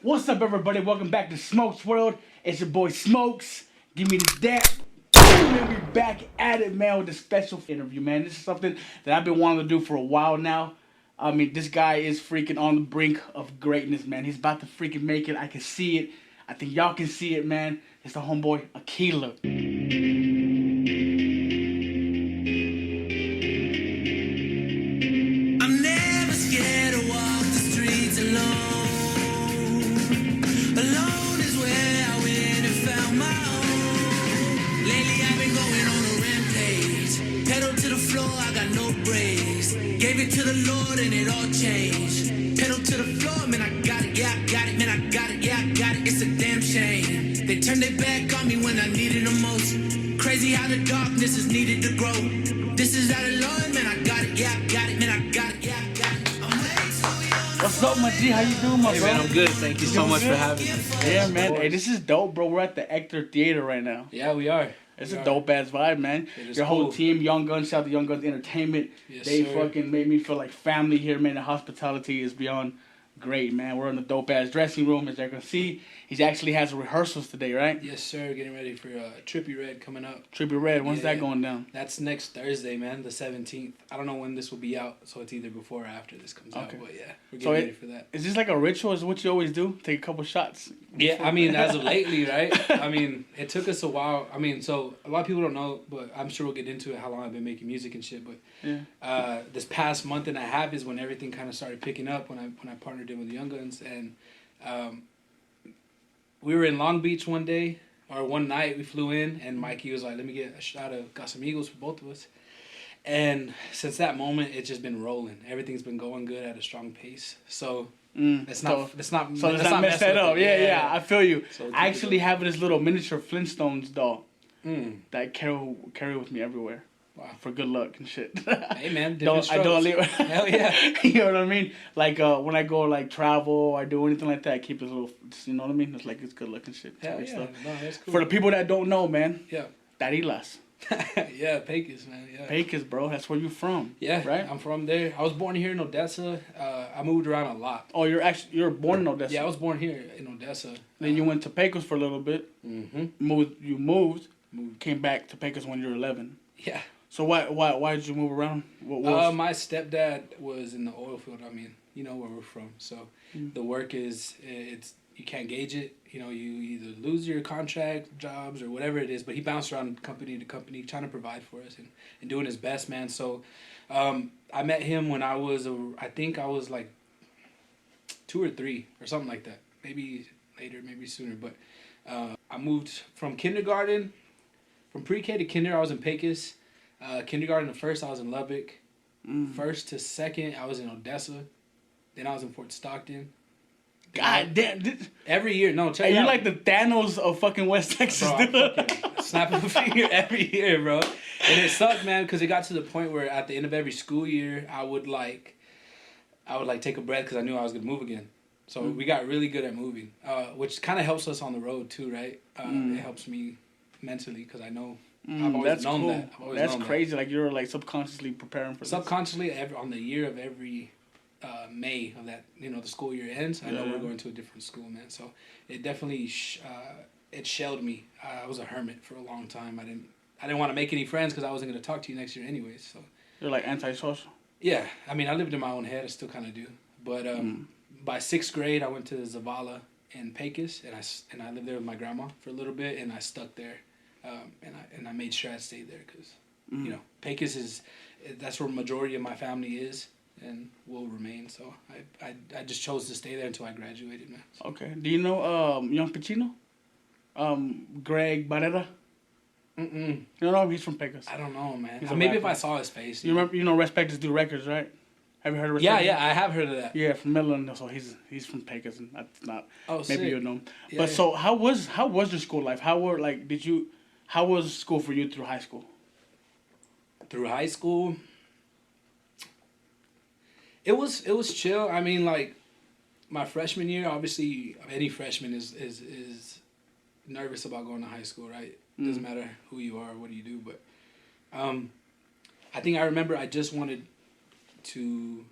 What's up, everybody? Welcome back to Smokes World. It's your boy Smokes. Give me the dap. Man, we back at it, man, with a special interview, man. This is something that I've been wanting to do for a while now. I mean, this guy is freaking on the brink of greatness, man. He's about to freaking make it. I can see it. I think y'all can see it, man. It's the homeboy Aquila. I'm never scared to walk the streets alone. Alone is where I went and found my own. Lately I've been going on a rampage. Pedal to the floor, I got no brakes. Gave it to the Lord and it all changed. Pedal to the floor, man, I got it, yeah, I got it, man, I got it, yeah, I got it. It's a damn shame. They turned their back on me when I needed them most. Crazy how the darkness is needed to grow. This is out of Lord, man, I got it, yeah, I got it, man, I got it, yeah, I got it. I'm way too young. What's up, my G? How you doing, my Hey bro? man, I'm good. Thank you so much for having me. Yeah, man. Hey, this is dope, bro. We're at the Ector Theater right now. Yeah, we are. It's a dope ass vibe, man. It is Your whole cool. team, Young Guns, shout out to Young Guns Entertainment. Yes, They sir. fucking made me feel like family here, man. The hospitality is beyond great, man. We're in the dope ass dressing room, as you can see. He actually has rehearsals today, right? Yes, sir. Getting ready for Trippy Red coming up. Trippy Red, when's Yeah. that going down? That's next Thursday, man, the 17th. I don't know when this will be out, so it's either before or after this comes out. Okay. But yeah, we're So getting ready for that. Is this like a ritual? Is what you always do? Take a couple shots? Yeah, I mean, as of lately, right? I mean, it took us a while. I mean, so a lot of people don't know, but I'm sure we'll get into it, how long I've been making music and shit. But Yeah. this past month and a half is when everything kind of started picking up when I partnered in with the Young Guns. And we were in Long Beach one day, or one night, we flew in, and Mikey was like, let me get a shot of Casamigos for both of us. And since that moment, it's just been rolling. Everything's been going good at a strong pace. So let's not So let's not mess mess that with up. it. Yeah, I feel you. So keep I it actually going. have this little miniature Flintstones doll Mm. that I carry with me everywhere. Wow. For good luck and shit. Hey man, I don't leave. Hell yeah. You know what I mean? Like when I go like travel or do anything like that, I keep it a little. You know what I mean? It's like it's good looking shit. Hell Great yeah. stuff. No, that's cool. For the people that don't know, man, Yeah. Darilas, Yeah, Pecos, man. Yeah. Pecos, bro. That's where you from. Yeah, Right? I'm from there. I was born here in Odessa. I moved around a lot. Oh, you're born in Odessa. Yeah, I was born here in Odessa. Then you went to Pecos for a little bit. Mm-hmm. Moved. Moved. Came back to Pecos when you were 11. Yeah. So why did you move around? What was? My stepdad was in the oil field. I mean, you know where we're from. So the work is, you can't gauge it. You know, you either lose your contract, jobs, or whatever it is. But he bounced around company to company trying to provide for us and doing his best, man. So I met him when I think I was like 2 or 3 or something like that. Maybe later, maybe sooner. But I moved from kindergarten, from pre-K to kinder, I was in Pecos. Kindergarten to first, I was in Lubbock. First to second, I was in Odessa. Then I was in Fort Stockton. God damn! Every year, no, check Hey, it you're out. like the Thanos of fucking West Texas, Bro, I'm dude. fucking snapping a finger every year, bro. And it sucked, man, because it got to the point where at the end of every school year, I would take a breath because I knew I was gonna move again. So we got really good at moving, which kind of helps us on the road too, right? It helps me mentally because I know I've always That's known cool. that. I've always That's known crazy. Like you're like subconsciously preparing for this. Subconsciously, on the year of every May of that, the school year ends, I know Yeah. we're going to a different school, man. So it definitely it shelled me. I was a hermit for a long time. I didn't want to make any friends because I wasn't going to talk to you next year anyways. So You're like antisocial. yeah, I mean, I lived in my own head. I still kind of do. But by 6th grade, I went to Zavala in Pecos, and I lived there with my grandma for a little bit, and I stuck there, and I made sure I stayed there because Pecos that's where majority of my family is and will remain. So I just chose to stay there until I graduated, man. So, Okay. Do you know Young Pacino? Greg Barrera? mm-mm. You know, he's from Pecos. I don't know, man. He's a Maybe if rapper. I saw his face. You remember? You know, Respect is Do Records, right? Have you heard of Yeah, Respect? yeah, I have heard of that. Yeah, from Midland. So he's from Pecos, and that's not. Oh, Maybe sick. you know him. Yeah, But yeah. so how was your school life? How was school for you through high school? Through high school, it was chill. I mean, like my freshman year, obviously any freshman is nervous about going to high school, right? Doesn't matter who you are, what do you do, but I think I remember I just wanted to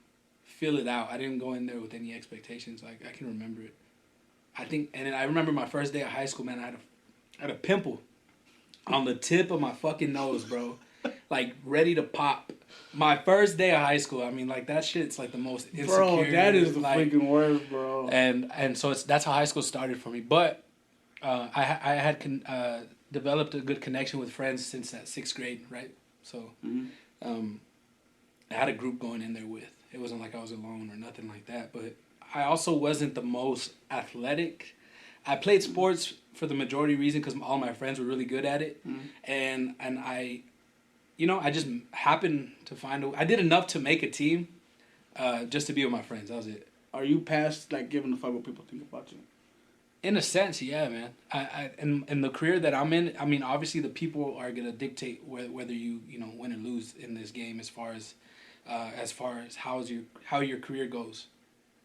feel it out. I didn't go in there with any expectations. Like I can remember it. I think, and then I remember my first day of high school, man. I had a pimple on the tip of my fucking nose, bro, like ready to pop. My first day of high school. I mean, like that shit's like the most insecure. Bro, that is the like, freaking worst, bro. And so that's how high school started for me. But I had developed a good connection with friends since that 6th grade, right? So I had a group going in there with. It wasn't like I was alone or nothing like that. But I also wasn't the most athletic. I played sports for the majority reason because all my friends were really good at it, and I, I just happened to I did enough to make a team, just to be with my friends. That was it. Are you past like giving a fuck what people think about you? In a sense, yeah, man. I in the career that I'm in, I mean, obviously the people are gonna dictate whether you win or lose in this game as far as how your career goes,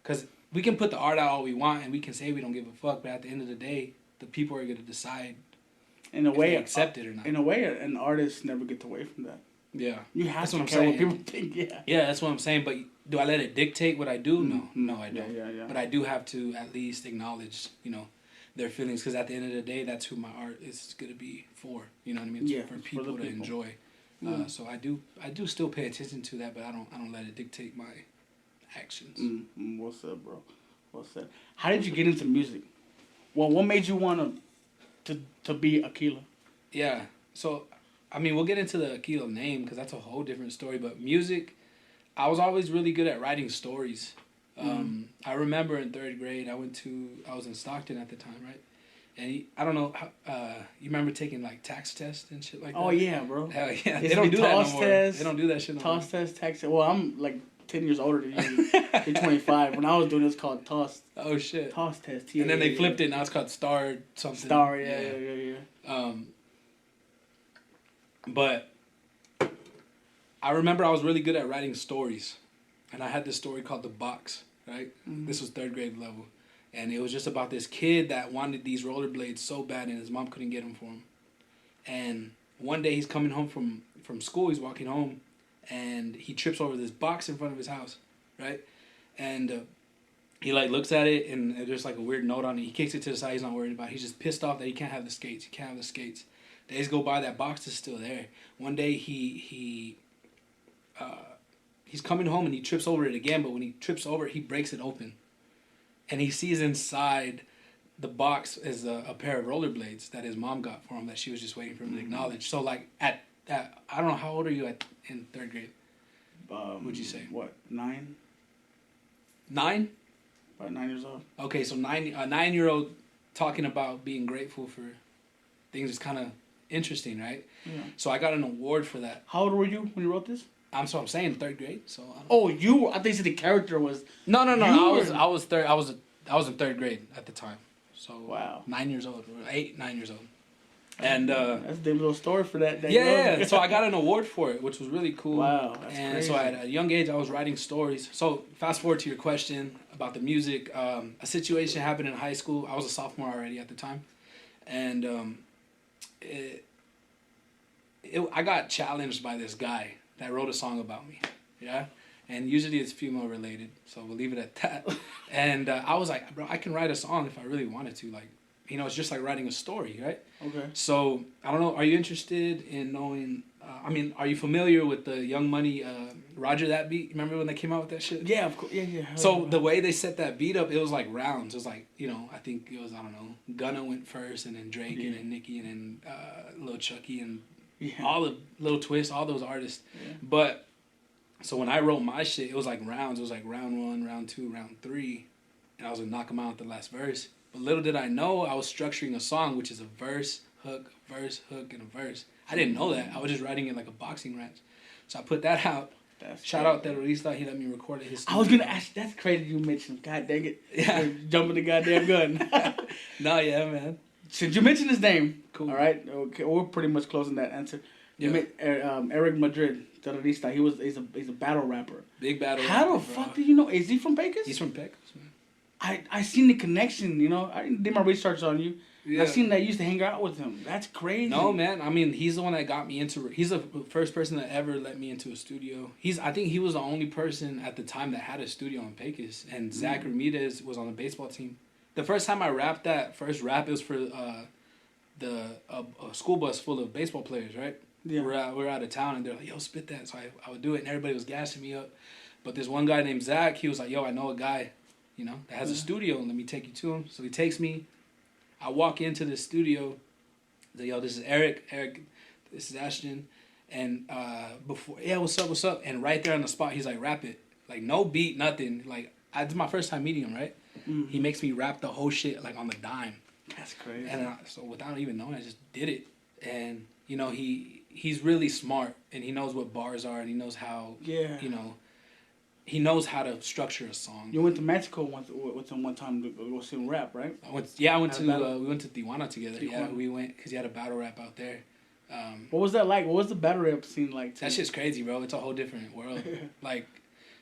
because we can put the art out all we want and we can say we don't give a fuck, but at the end of the day, the people are gonna decide. In a way, they accept it or not. In a way, an artist never gets away from that. Yeah, you have that's to what I'm care saying. what people think. Yeah, yeah, that's what I'm saying. But do I let it dictate what I do? No, I don't. Yeah. But I do have to at least acknowledge, their feelings, because at the end of the day, that's who my art is gonna be for. You know what I mean? It's for people to enjoy. So I do still pay attention to that, but I don't let it dictate my actions. What's up, bro? What's up? How did you get into music? Well, what made you want to be Aquila? Yeah, so I mean, we'll get into the Aquila name because that's a whole different story. But music, I was always really good at writing stories. I remember in 3rd grade, I was in Stockton at the time, right? And I don't know, you remember taking like tax tests and shit like that? Oh yeah, bro. Hell yeah, they don't do that no more. They don't do that shit no more. Toss test, tax test. Well, I'm like 10 years older than you. You're 25. When I was doing it, it was called toss. Oh shit. Toss test. And then they flipped it. Now it's called star something. Star, yeah. But I remember I was really good at writing stories, and I had this story called The Box. Right. This was 3rd grade level, and it was just about this kid that wanted these rollerblades so bad, and his mom couldn't get them for him. And one day he's coming home from school. He's walking home, and he trips over this box in front of his house, right? And he like looks at it, and there's like a weird note on it. He kicks it to the side. He's not worried about it. He's just pissed off that he can't have the skates. Days go by, that box is still there. One day he's coming home and he trips over it again, but when he trips over it, he breaks it open. And he sees inside the box is a pair of rollerblades that his mom got for him that she was just waiting for him to acknowledge. So like at I don't know, how old are you in 3rd grade? Would you say? What, 9? 9? About 9 years old. Okay, so a 9-year-old talking about being grateful for things is kind of interesting, right? Yeah. So I got an award for that. How old were you when you wrote this? I'm saying 3rd grade. So you? I think you said the character was. No. I was in 3rd grade at the time. So wow. 9 years old, 9 years old. And that's a damn little story for that. Yeah. So I got an award for it, which was really cool. Wow, that's crazy. So at a young age, I was writing stories. So fast forward to your question about the music. A situation happened in high school. I was a sophomore already at the time, and I got challenged by this guy that wrote a song about me. Yeah. And usually it's female related, so we'll leave it at that. And I was like, bro, I can write a song if I really wanted to. Like, it's just like writing a story, right? Okay. So, I don't know, are you interested in knowing, are you familiar with the Young Money, Roger That Beat? Remember when they came out with that shit? Yeah, of course. Yeah. So, the way they set that beat up, it was like rounds. It was like, I think it was, Gunna went first, and then Drake, and then Nicki, and then Lil Chucky, and all the Lil Twist, all those artists. Yeah. But, so when I wrote my shit, it was like rounds. It was like round 1, round 2, round 3, and I was going to knock them out at the last verse. But little did I know, I was structuring a song, which is a verse, hook, and a verse. I didn't know that. I was just writing it like a boxing match. So I put that out. Shout out Terrorista. He let me record it. I was going to ask, that's crazy you mentioned. God dang it. Yeah. Jumping the goddamn gun. No, yeah, man. Since you mentioned his name, cool. All right? Okay, we're pretty much closing that answer. Yeah. You met Eric Madrid, Terrorista. He's a battle rapper. Big battle rapper. How the bro. fuck do you know? Is he from Pecos? He's from Pecos, man. I seen the connection, I did my research on you. Yeah. I seen that you used to hang out with him. That's crazy. No, man. I mean, he's the one that got me into. He's the first person that ever let me into a studio. I think he was the only person at the time that had a studio in Pecos. And Zach Ramirez was on the baseball team, the first time I rapped that first rap, it was for a school bus full of baseball players, right? Yeah. We're out of town, and they're like, yo, spit that. So I would do it, and everybody was gassing me up. But this one guy named Zach, he was like, yo, I know a guy, you know, that has a studio, and let me take you to him. So he takes me. I walk into the studio. Like, yo, this is Eric. This is Ashton. And what's up? And right there on the spot, he's like, rap it. Like, no beat, nothing. Like, it's my first time meeting him, right? Mm-hmm. He makes me rap the whole shit, like, on the dime. That's crazy. And so without even knowing, I just did it. And, you know, he's really smart, and he knows what bars are, and he knows how, you know, he knows how to structure a song. You went to Mexico with him one time to go see him rap, right? We went to Tijuana together. Yeah, we went because he had a battle rap out there. What was that like? What was the battle rap scene like? That shit's crazy, bro. It's a whole different world. Like,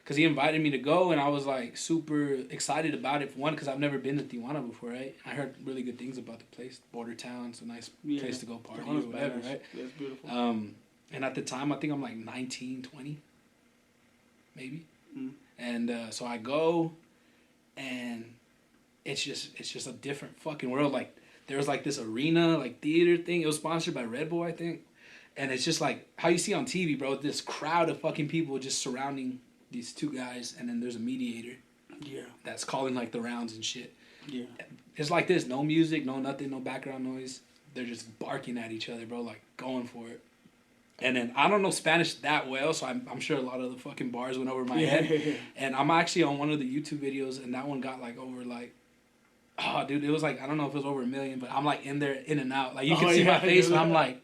because he invited me to go, and I was like super excited about it. For one, because I've never been to Tijuana before, right? I heard really good things about the place. Border town, it's a nice place to go party or whatever, right? Yeah, it's beautiful. And at the time, I think I'm like 19, 20, maybe. Mm. And so I go, and it's just a different fucking world. Like, there was like this arena, like theater thing. It was sponsored by Red Bull, I think. And it's just like how you see on TV, bro. This crowd of fucking people just surrounding these two guys, and then there's a mediator. Yeah. That's calling like the rounds and shit. Yeah. It's like this, no music, no nothing, no background noise. They're just barking at each other, bro, like going for it. And then I don't know Spanish that well, so I'm sure a lot of the fucking bars went over my head. And I'm actually on one of the YouTube videos, and that one got like over like, oh dude, it was like, I don't know if it was over 1 million, but I'm like in there, in and out. Like you can see my face, and I'm like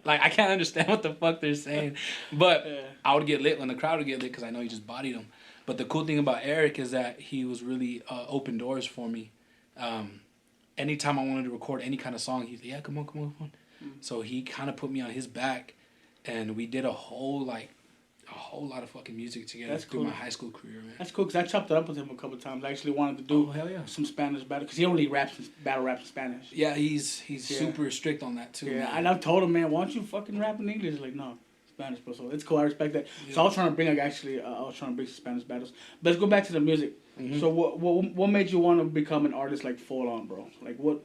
I can't understand what the fuck they're saying. But I would get lit when the crowd would get lit because I know he just bodied them. But the cool thing about Eric is that he was really open doors for me. Anytime I wanted to record any kind of song, he's like, yeah, come on. Mm-hmm. So he kind of put me on his back. And we did a whole lot of fucking music together through my high school career, man. That's cool, because I chopped it up with him a couple of times. I actually wanted to do some Spanish battle, because he only battle raps in Spanish. Yeah, he's super strict on that, too. Yeah, man. and I've told him, man, why don't you fucking rap in English? Like, no, Spanish, bro. So it's cool, I respect that. Yeah. So I was trying to bring, some Spanish battles. But let's go back to the music. Mm-hmm. So what made you want to become an artist, like, full on, bro? Like, what...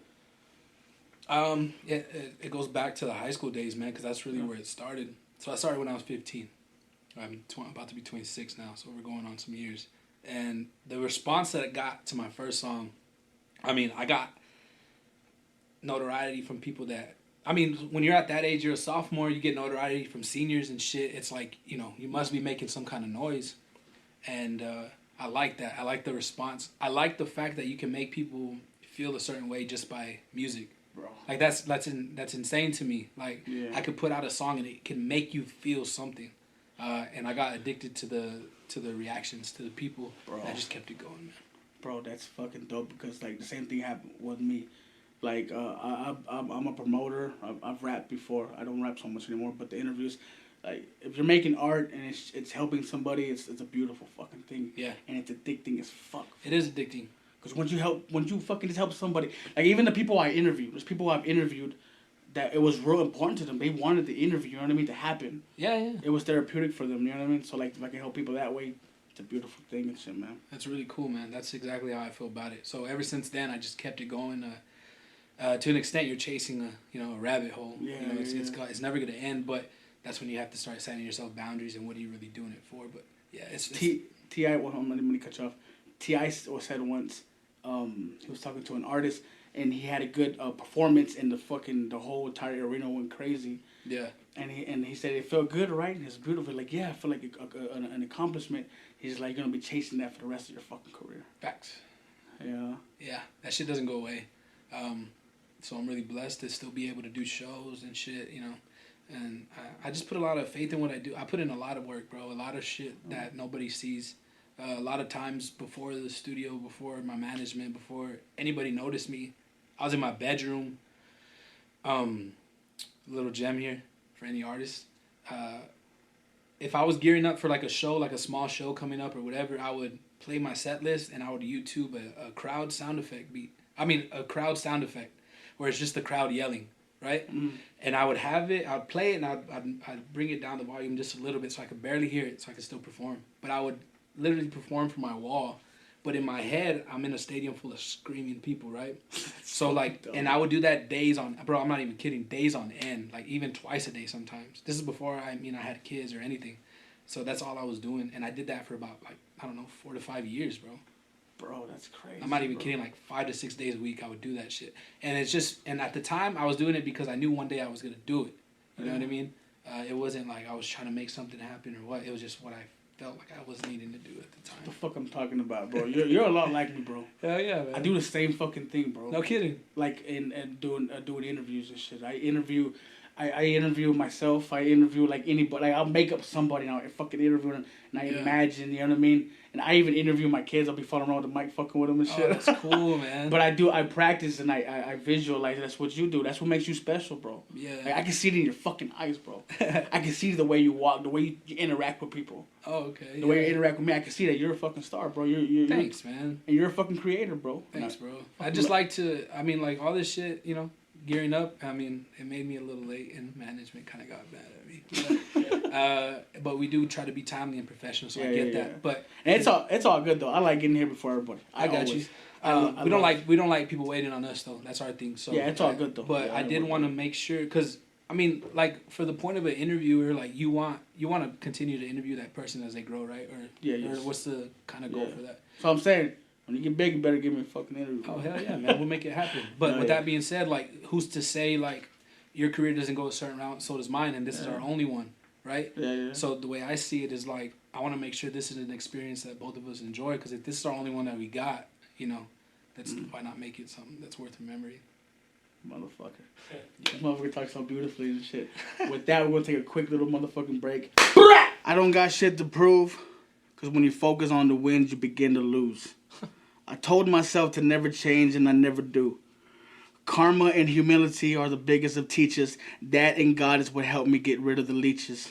It goes back to the high school days, man, because that's really where it started. So I started when I was 15. I'm about to be 26 now, so we're going on some years. And the response that it got to my first song, I mean, I got notoriety from people that... I mean, when you're at that age, you're a sophomore, you get notoriety from seniors and shit. It's like, you know, you must be making some kind of noise. And I like that. I like the response. I like the fact that you can make people feel a certain way just by music. Bro. Like that's insane to me. Like I could put out a song and it can make you feel something, and I got addicted to the reactions to the people. Bro, I just kept it going, man. Bro, that's fucking dope, because like the same thing happened with me. Like I'm a promoter. I've rapped before. I don't rap so much anymore, but the interviews, like if you're making art and it's helping somebody, it's a beautiful fucking thing. Yeah, and it's addicting as fuck. It is addicting. Because when you fucking just help somebody, like even the people I interviewed, there's people I've interviewed that it was real important to them. They wanted the interview, you know what I mean, to happen. Yeah. It was therapeutic for them, you know what I mean? So like if I can help people that way, it's a beautiful thing and shit, man. That's really cool, man. That's exactly how I feel about it. So ever since then, I just kept it going. To an extent, you're chasing a rabbit hole. Yeah, you know, it's never gonna end, but that's when you have to start setting yourself boundaries and what are you really doing it for. But yeah, it's T.I. Well, let me cut you off. T.I. said once, he was talking to an artist, and he had a good performance, and the whole entire arena went crazy. Yeah. And he said it felt good, right? And it's beautiful. Like, yeah, I feel like an accomplishment. He's like, you're gonna be chasing that for the rest of your fucking career. Facts. Yeah. Yeah, that shit doesn't go away. So I'm really blessed to still be able to do shows and shit, you know. And I just put a lot of faith in what I do. I put in a lot of work, bro. A lot of shit that nobody sees. A lot of times before the studio, before my management, before anybody noticed me, I was in my bedroom. Little gem here for any artist. If I was gearing up for like a show, like a small show coming up or whatever, I would play my set list and I would YouTube a crowd sound effect beat. I mean, a crowd sound effect where it's just the crowd yelling, right? Mm. And I would have it, I'd play it, and I'd bring it down the volume just a little bit so I could barely hear it, so I could still perform. But I would literally perform from my wall, But in my head, I'm in a stadium full of screaming people, right? So like, and I would do that days on, bro, I'm not even kidding, days on end, like even twice a day sometimes. This is before I had kids or anything. So that's all I was doing. And I did that for about like, I don't know, 4 to 5 years, bro. Bro, that's crazy. I'm not even kidding, like 5 to 6 days a week I would do that shit. And it's just, and at the time I was doing it because I knew one day I was going to do it. You know what I mean? It wasn't like I was trying to make something happen or what. It was just what I felt like I was needing to do at the time. What the fuck I'm talking about, bro? You're a lot like me, bro. Hell yeah, man. I do the same fucking thing, bro. No kidding. Like in doing interviews and shit. I interview myself. I interview like anybody. Like, I'll make up somebody now and fucking interview them, and I imagine, you know what I mean. And I even interview my kids. I'll be following around with the mic, fucking with them and shit. Oh, that's cool, man. But I practice and I visualize. That's what you do. That's what makes you special, bro. Yeah. Like, I can see it in your fucking eyes, bro. I can see the way you walk, the way you interact with people. Oh, okay. The way you interact with me, I can see that you're a fucking star, bro. You're Thanks, man. And you're a fucking creator, bro. Thanks, bro. I just like to, like all this shit, gearing up, it made me a little late and management kind of got mad at me. But we do try to be timely and professional, so I get that. Yeah. But and it's all good though. I like getting here before everybody. I got you. We don't like people waiting on us though. That's our thing. So yeah, it's all good though. But I did want to make sure, because for the point of an interviewer, like you want to continue to interview that person as they grow, right? Or what's the kind of goal for that? So I'm saying, when you get big, you better give me a fucking interview. Oh hell yeah, man! We'll make it happen. But with that being said, like, who's to say like your career doesn't go a certain route, so does mine, and this is our only one, right? Yeah. So the way I see it is like, I want to make sure this is an experience that both of us enjoy, because if this is our only one that we got, that's why not make it something that's worth remembering. Motherfucker. This motherfucker talks so beautifully and shit. With that, we're gonna take a quick little motherfucking break. I don't got shit to prove, because when you focus on the wins, you begin to lose. I told myself to never change, and I never do. Karma and humility are the biggest of teachers. That and God is what helped me get rid of the leeches.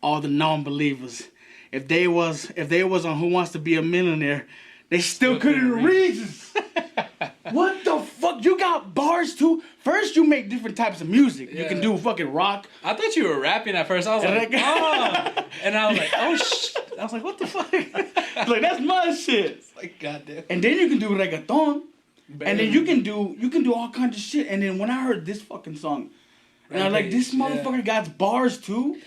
All the non-believers. If they was on Who Wants to Be a Millionaire, they still couldn't reach us. What the fuck? You got bars too? First, you make different types of music. Yeah. You can do fucking rock. I thought you were rapping at first. I was like, oh. And I was like, oh, I was like, what the fuck? Like, that's my shit. It's like, goddamn. And then you can do reggaeton. And then you can do all kinds of shit. And then when I heard this fucking song, and I was like, this motherfucker got bars too?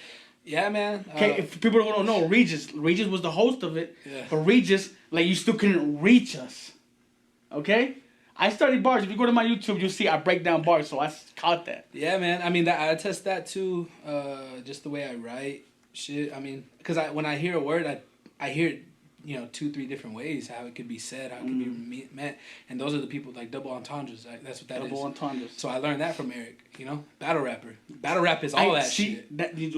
Yeah, man. Okay, if people don't know, Regis was the host of it. Yeah. But Regis, like, you still couldn't reach us. Okay? I studied bars. If you go to my YouTube, you'll see I break down bars, so I caught that. Yeah, man. I test that too, just the way I write shit. Because when I hear a word, I hear it, 2-3 different ways, how it could be said, how it could be meant. And those are the people, like double entendres. Right? That's what that is. Double entendres. So I learned that from Eric, battle rapper. Battle rap is all that shit.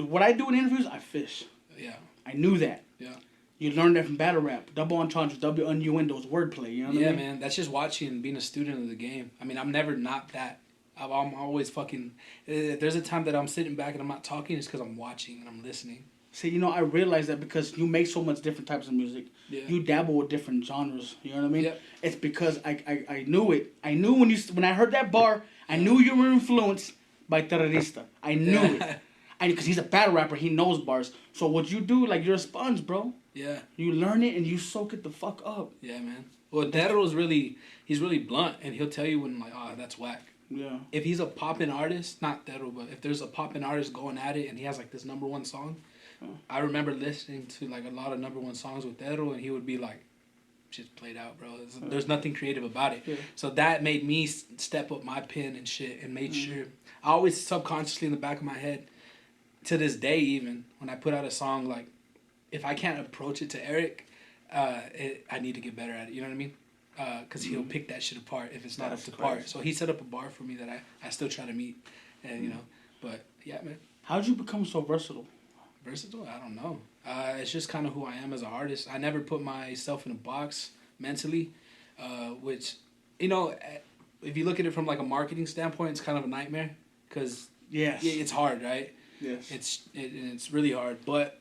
What I do in interviews, I fish. Yeah. I knew that. Yeah. You learn that from battle rap. Double entendres, double innuendos, wordplay. You know what I mean? Yeah, man. That's just watching and being a student of the game. I'm never not that. I'm always fucking... There's a time that I'm sitting back and I'm not talking. It's because I'm watching and I'm listening. See, I realize that because you make so much different types of music. Yeah. You dabble with different genres. You know what I mean? Yep. It's because I knew it. I knew when I heard that bar, I knew you were influenced by Terrorista. I knew it. Because he's a battle rapper. He knows bars. So what you do, like, you're a sponge, bro. Yeah. You learn it and you soak it the fuck up. Yeah, man. Well, Terro's he's really blunt, and he'll tell you when, like, that's whack. Yeah. If he's a poppin' artist, not Terro, but if there's a poppin' artist going at it and he has, like, this #1 song, I remember listening to, like, a lot of #1 songs with Terro, and he would be like, shit's played out, bro. There's nothing creative about it. Yeah. So that made me step up my pen and shit and made sure. I always subconsciously in the back of my head, to this day even, when I put out a song, like, if I can't approach it to Eric, I need to get better at it. You know what I mean? Because he'll pick that shit apart if it's not up to par. So he set up a bar for me that I still try to meet. And, but yeah, man. How'd you become so versatile? Versatile? I don't know. It's just kind of who I am as an artist. I never put myself in a box mentally, which, if you look at it from like a marketing standpoint, it's kind of a nightmare because it's hard, right? Yes. It's really hard, but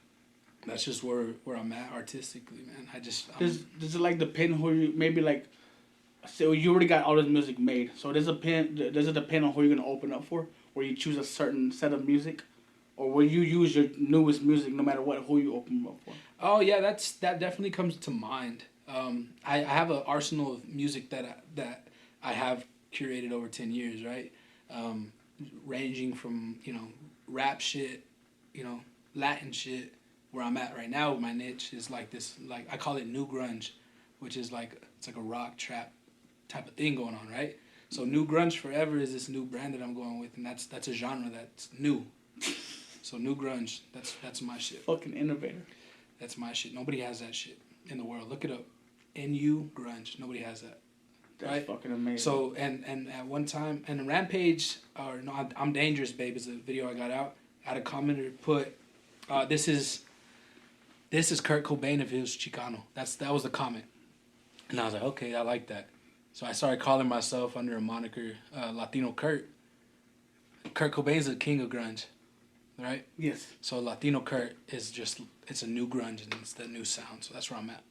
that's just where I'm at artistically, man. Does it like depend who you maybe like? So you already got all this music made. So does it depend on who you're gonna open up for, where you choose a certain set of music, or will you use your newest music no matter who you open up for? Oh yeah, that definitely comes to mind. I have an arsenal of music that I have curated over 10 years, right? Ranging from, rap shit, Latin shit. Where I'm at right now, my niche is like this, like I call it new grunge, which is like, it's like a rock trap type of thing going on, right? So new grunge forever is this new brand that I'm going with, and that's a genre that's new. So new grunge, that's my shit. Fucking innovator. That's my shit. Nobody has that shit in the world. Look it up. NU grunge. Nobody has that. That's right? fucking amazing. So and at one time, and Rampage, or no, I'm Dangerous, Babe, is a video I got out. I had a commenter put, this is Kurt Cobain if he was Chicano. That was the comment, and I was like, okay, I like that. So I started calling myself under a moniker, Latino Kurt. Kurt Cobain's the king of grunge, right? Yes. So Latino Kurt is just, it's a new grunge and it's the new sound. So that's where I'm at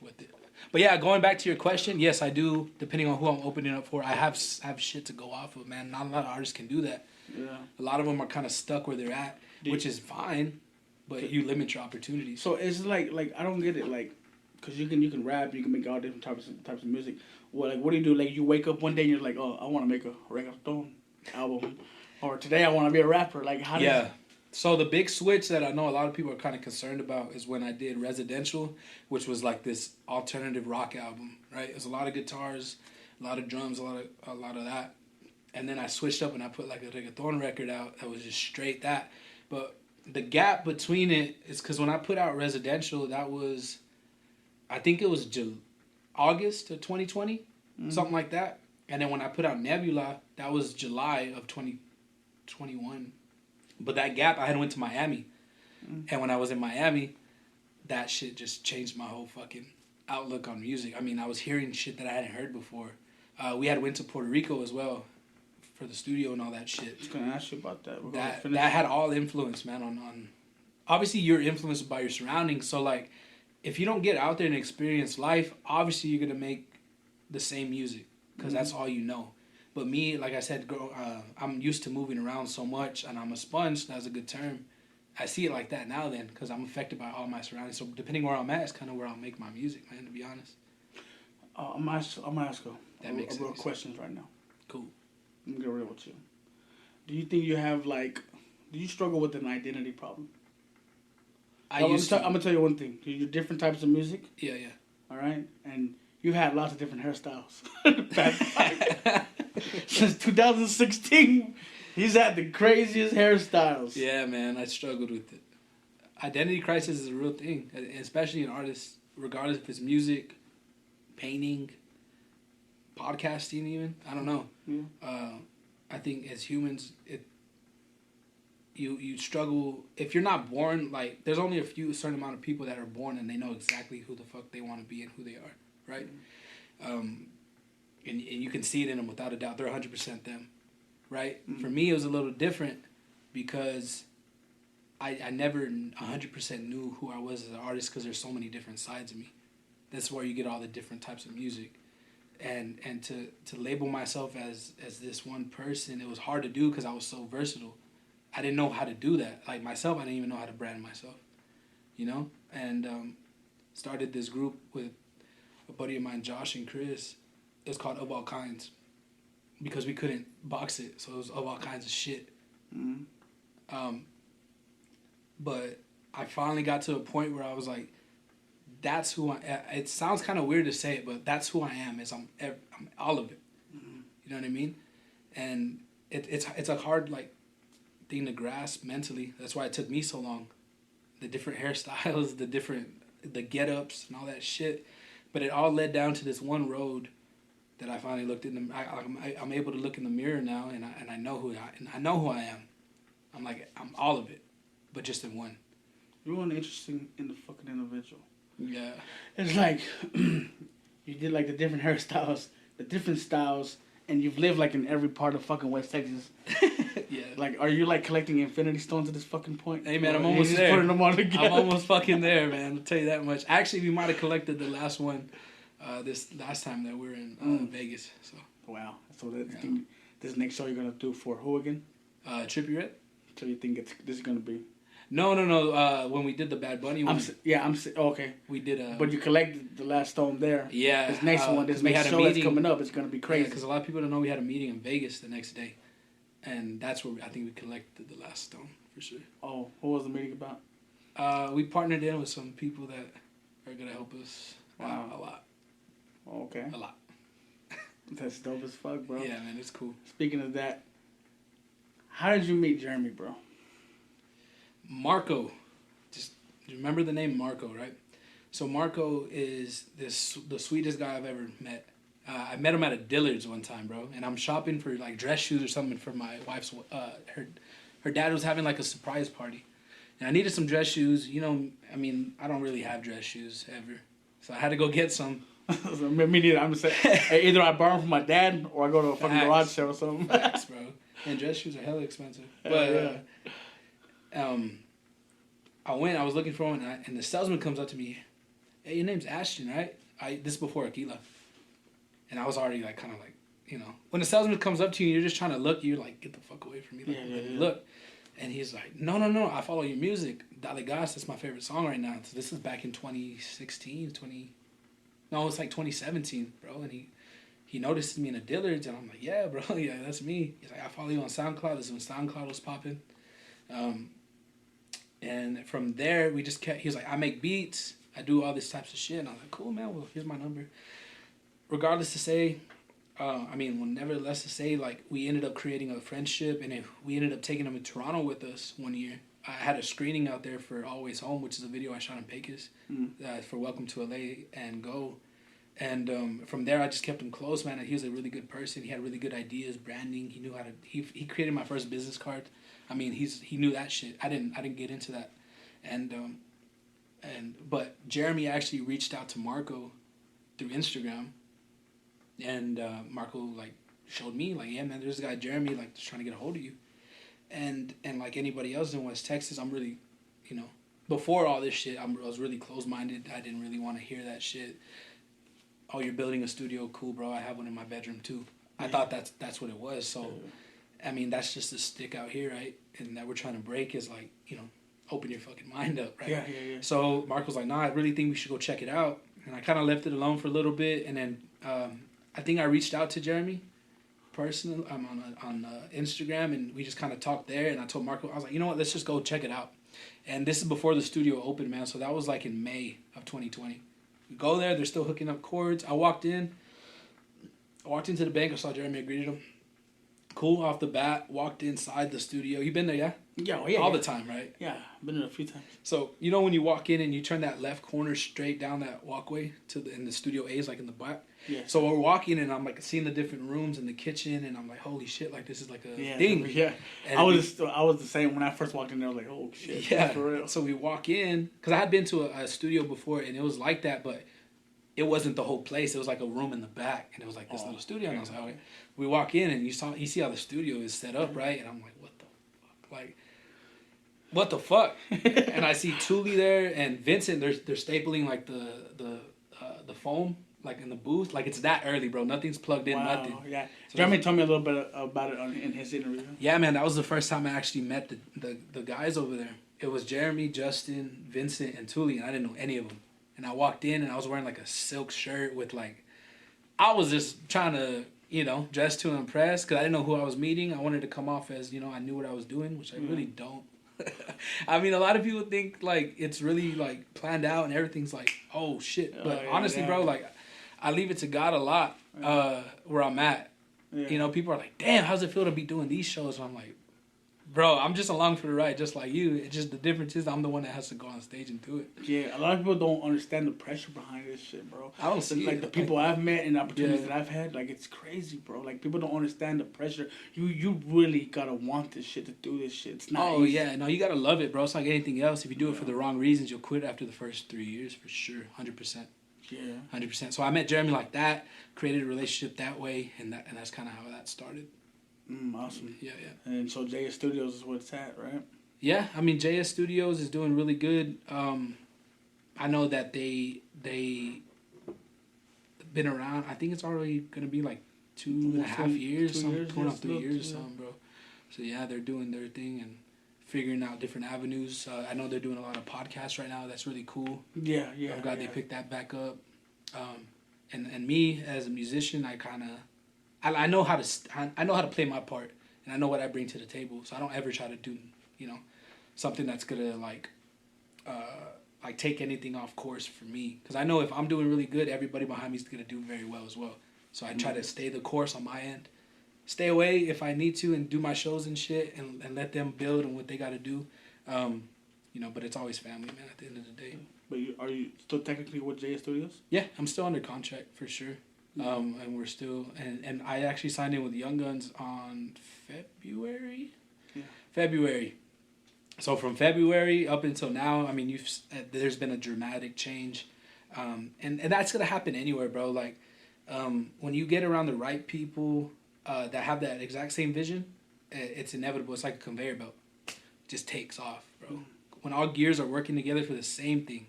with it. But yeah, going back to your question, yes, I do. Depending on who I'm opening up for, I have shit to go off of, man. Not a lot of artists can do that. Yeah. A lot of them are kind of stuck where they're at, which is fine, but you limit your opportunities. So it's like I don't get it, like, cause you can rap, you can make all different types of music. What do you do? Like you wake up one day and you're like, oh, I want to make a reggaeton album, or today I want to be a rapper. Like how? Yeah. So the big switch that I know a lot of people are kind of concerned about is when I did Residential, which was like this alternative rock album, right? It's a lot of guitars, a lot of drums, a lot of that. And then I switched up and I put like a reggaeton record out that was just straight that. But the gap between it is because when I put out Residential, that was, I think it was August of 2020, something like that. And then when I put out Nebula, that was July of 2021. But that gap, I had went to Miami. And when I was in Miami, that shit just changed my whole fucking outlook on music. I mean, I was hearing shit that I hadn't heard before. We had went to Puerto Rico as well for the studio and all that shit. I was going to ask you about that. That had all influence, man, on... Obviously, you're influenced by your surroundings. So, like, if you don't get out there and experience life, obviously you're going to make the same music. Because that's all you know. But me, like I said, I'm used to moving around so much, and I'm a sponge. That's a good term. I see it like that now, then, because I'm affected by all my surroundings. So depending where I'm at, it's kind of where I'll make my music, man. To be honest. I'm gonna ask you That makes real sense. questions right now. Cool. I'm gonna get real with you. Do you think you have do you struggle with an identity problem? I'm gonna tell you one thing. You do different types of music. Yeah. All right, and you had lots of different hairstyles. Since 2016, he's had the craziest hairstyles. Yeah, man, I struggled with it. Identity crisis is a real thing, especially in artists, regardless if it's music, painting, podcasting even. I don't know. Yeah. I think as humans, you struggle. If you're not born, like, there's only a certain amount of people that are born and they know exactly who the fuck they want to be and who they are, right? And you can see it in them without a doubt. They're 100% them, right? Mm-hmm. For me, it was a little different because I never 100% knew who I was as an artist because there's so many different sides of me. That's where you get all the different types of music. And to label myself as this one person, it was hard to do because I was so versatile. I didn't know how to do that. Like myself, I didn't even know how to brand myself, And started this group with a buddy of mine, Josh and Chris. It's called Of All Kinds because we couldn't box it, so it was of all kinds of shit. Mm-hmm. But I finally got to a point where I was like, that's who I am. It sounds kind of weird to say it, but that's who I am. I'm all of it. Mm-hmm. You know what I mean? And it's a hard thing to grasp mentally. That's why it took me so long. The different hairstyles, the get-ups and all that shit. But it all led down to this one road that I finally looked in the. I'm able to look in the mirror now, and I know who I am. I'm all of it, but just in one. You're an interesting fucking individual. Yeah. It's like you did the different hairstyles, the different styles, and you've lived in every part of fucking West Texas. Yeah. Are you collecting infinity stones at this fucking point? Hey man, I'm almost there. Putting them all together. I'm almost fucking there, man. I'll tell you that much. Actually, we might have collected the last one this last time that we were in Vegas. So. Wow. So this next show you're gonna do for who again? Trippie Redd. So you think this is gonna be? No. When we did the Bad Bunny one, Okay. we did But you collected the last stone there. Yeah. This next one, this next show that's coming up, it's gonna be crazy. Because a lot of people don't know we had a meeting in Vegas the next day, and that's where I think we collected the last stone for sure. Oh, what was the meeting about? We partnered in with some people that are gonna help us a lot. Okay. A lot. That's dope as fuck, bro. Yeah, man, it's cool. Speaking of that, how did you meet Jeremy, bro? Marco, just remember the name Marco, right? So Marco is the sweetest guy I've ever met. I met him at a Dillard's one time, bro, and I'm shopping for like dress shoes or something for my wife's. Her dad was having like a surprise party, and I needed some dress shoes. You know, I mean, I don't really have dress shoes ever, so I had to go get some. Me neither. I'm saying either I borrow them from my dad or I go to a fucking garage sale or something. Facts, bro. And dress shoes are hella expensive. But I was looking for one, and the salesman comes up to me. Hey, your name's Ashton, right? This is before Aquila, and I was already like kind of like, you know, when the salesman comes up to you, you're just trying to look. You're like, get the fuck away from me. Like, look. And he's like, no. I follow your music. Dale Gas, that's my favorite song right now. So this is back in 2016, No, it's like 2017, bro. And he noticed me in a Dillard's, and I'm like, yeah, bro, yeah, that's me. He's like, I follow you on SoundCloud. This is when SoundCloud was popping. And from there, we just kept, he was like, I make beats. I do all these types of shit. And I was like, cool, man. Well, here's my number. Regardless to say, nevertheless to say, like, we ended up creating a friendship, and we ended up taking him to Toronto with us one year. I had a screening out there for Always Home, which is a video I shot in Pecos for Welcome to LA and Go. And from there, I just kept him close, man. He was a really good person. He had really good ideas, branding. He knew how to. He created my first business card. I mean, he knew that shit. I didn't get into that, but Jeremy actually reached out to Marco through Instagram, and Marco like showed me like, yeah, man, there's a guy Jeremy like just trying to get a hold of you. And like anybody else in West Texas, I'm really, you know, before all this shit, I was really closed-minded. I didn't really want to hear that shit. Oh, you're building a studio, cool, bro. I have one in my bedroom too. I thought that's what it was. So, I mean, that's just the stick out here, right? And that we're trying to break is like, you know, open your fucking mind up, right? Yeah. So Mark was like, nah, I really think we should go check it out. And I kind of left it alone for a little bit, and then I think I reached out to Jeremy. Personally, I'm on Instagram, and we just kind of talked there, and I told Marco, I was like, you know what, let's just go check it out. And this is before the studio opened, man, so that was like in May of 2020. We go there, they're still hooking up cords. I walked into the bank, I saw Jeremy, I greeted him. Cool, off the bat, walked inside the studio. You been there, yeah? Yeah. All the time, right? Yeah, been there a few times. So, you know when you walk in and you turn that left corner straight down that walkway in the studio A is like in the back? Yeah. So we're walking, and I'm like seeing the different rooms in the kitchen, and I'm like, holy shit, like this is like a thing. Yeah. And I was the same when I first walked in there. I was like, oh shit. Yeah. For real. So we walk in, because I had been to a studio before, and it was like that, but it wasn't the whole place. It was like a room in the back, and it was like this little studio. And I was like, okay. We walk in, and you see how the studio is set up, right? And I'm like, what the fuck? Like, what the fuck? And I see Thule there and Vincent. They're stapling like the foam like in the booth. Like it's that early, bro. Nothing's plugged in. Wow, Nothing. yeah. So Jeremy told me a little bit about it in his interview. Yeah, man. That was the first time I actually met the guys over there. It was Jeremy, Justin, Vincent, and Thule, and I didn't know any of them. And I walked in, and I was wearing like a silk shirt with like, I was just trying to, you know, dress to impress because I didn't know who I was meeting. I wanted to come off as, you know, I knew what I was doing, which I really don't. I mean, a lot of people think like it's really like planned out and everything's like, oh shit. But honestly, bro, like I leave it to God a lot where I'm at. Yeah. You know, people are like, damn, how's it feel to be doing these shows? And I'm like, bro, I'm just along for the ride, just like you. It's just the difference is I'm the one that has to go on stage and do it. Yeah, a lot of people don't understand the pressure behind this shit, bro. I don't see like the people I've met and the opportunities that I've had, like it's crazy, bro. Like people don't understand the pressure. You really gotta want this shit to do this shit. It's not. Oh easy. yeah, no, you gotta love it, bro. It's like anything else. If you do it for the wrong reasons, you'll quit after the first 3 years for sure, 100%. Yeah, 100%. So I met Jeremy like that, created a relationship that way, and that's kind of how that started. Awesome. Yeah. And so JS Studios is where it's at, right? Yeah, I mean JS Studios is doing really good. I know that they been around. I think it's already gonna be like 2.5 years, 2 and a half 3 years or something, bro. So yeah, they're doing their thing, and figuring out different avenues. I know they're doing a lot of podcasts right now. That's really cool. Yeah. I'm glad they picked that back up. And me as a musician, I know how to play my part, and I know what I bring to the table. So I don't ever try to do, something that's gonna like take anything off course for me. Because I know if I'm doing really good, everybody behind me is gonna do very well as well. So I try to stay the course on my end, stay away if I need to, and do my shows and shit, and let them build on what they got to do. But it's always family, man. At the end of the day. But are you still technically with JS Studios? Yeah, I'm still under contract for sure. And we're still and I actually signed in with Young Guns on February. Yeah. February. So from February up until now, I mean, there's been a dramatic change, and that's gonna happen anywhere, bro. Like, when you get around the right people that have that exact same vision, it's inevitable. It's like a conveyor belt. It just takes off, bro. When all gears are working together for the same thing,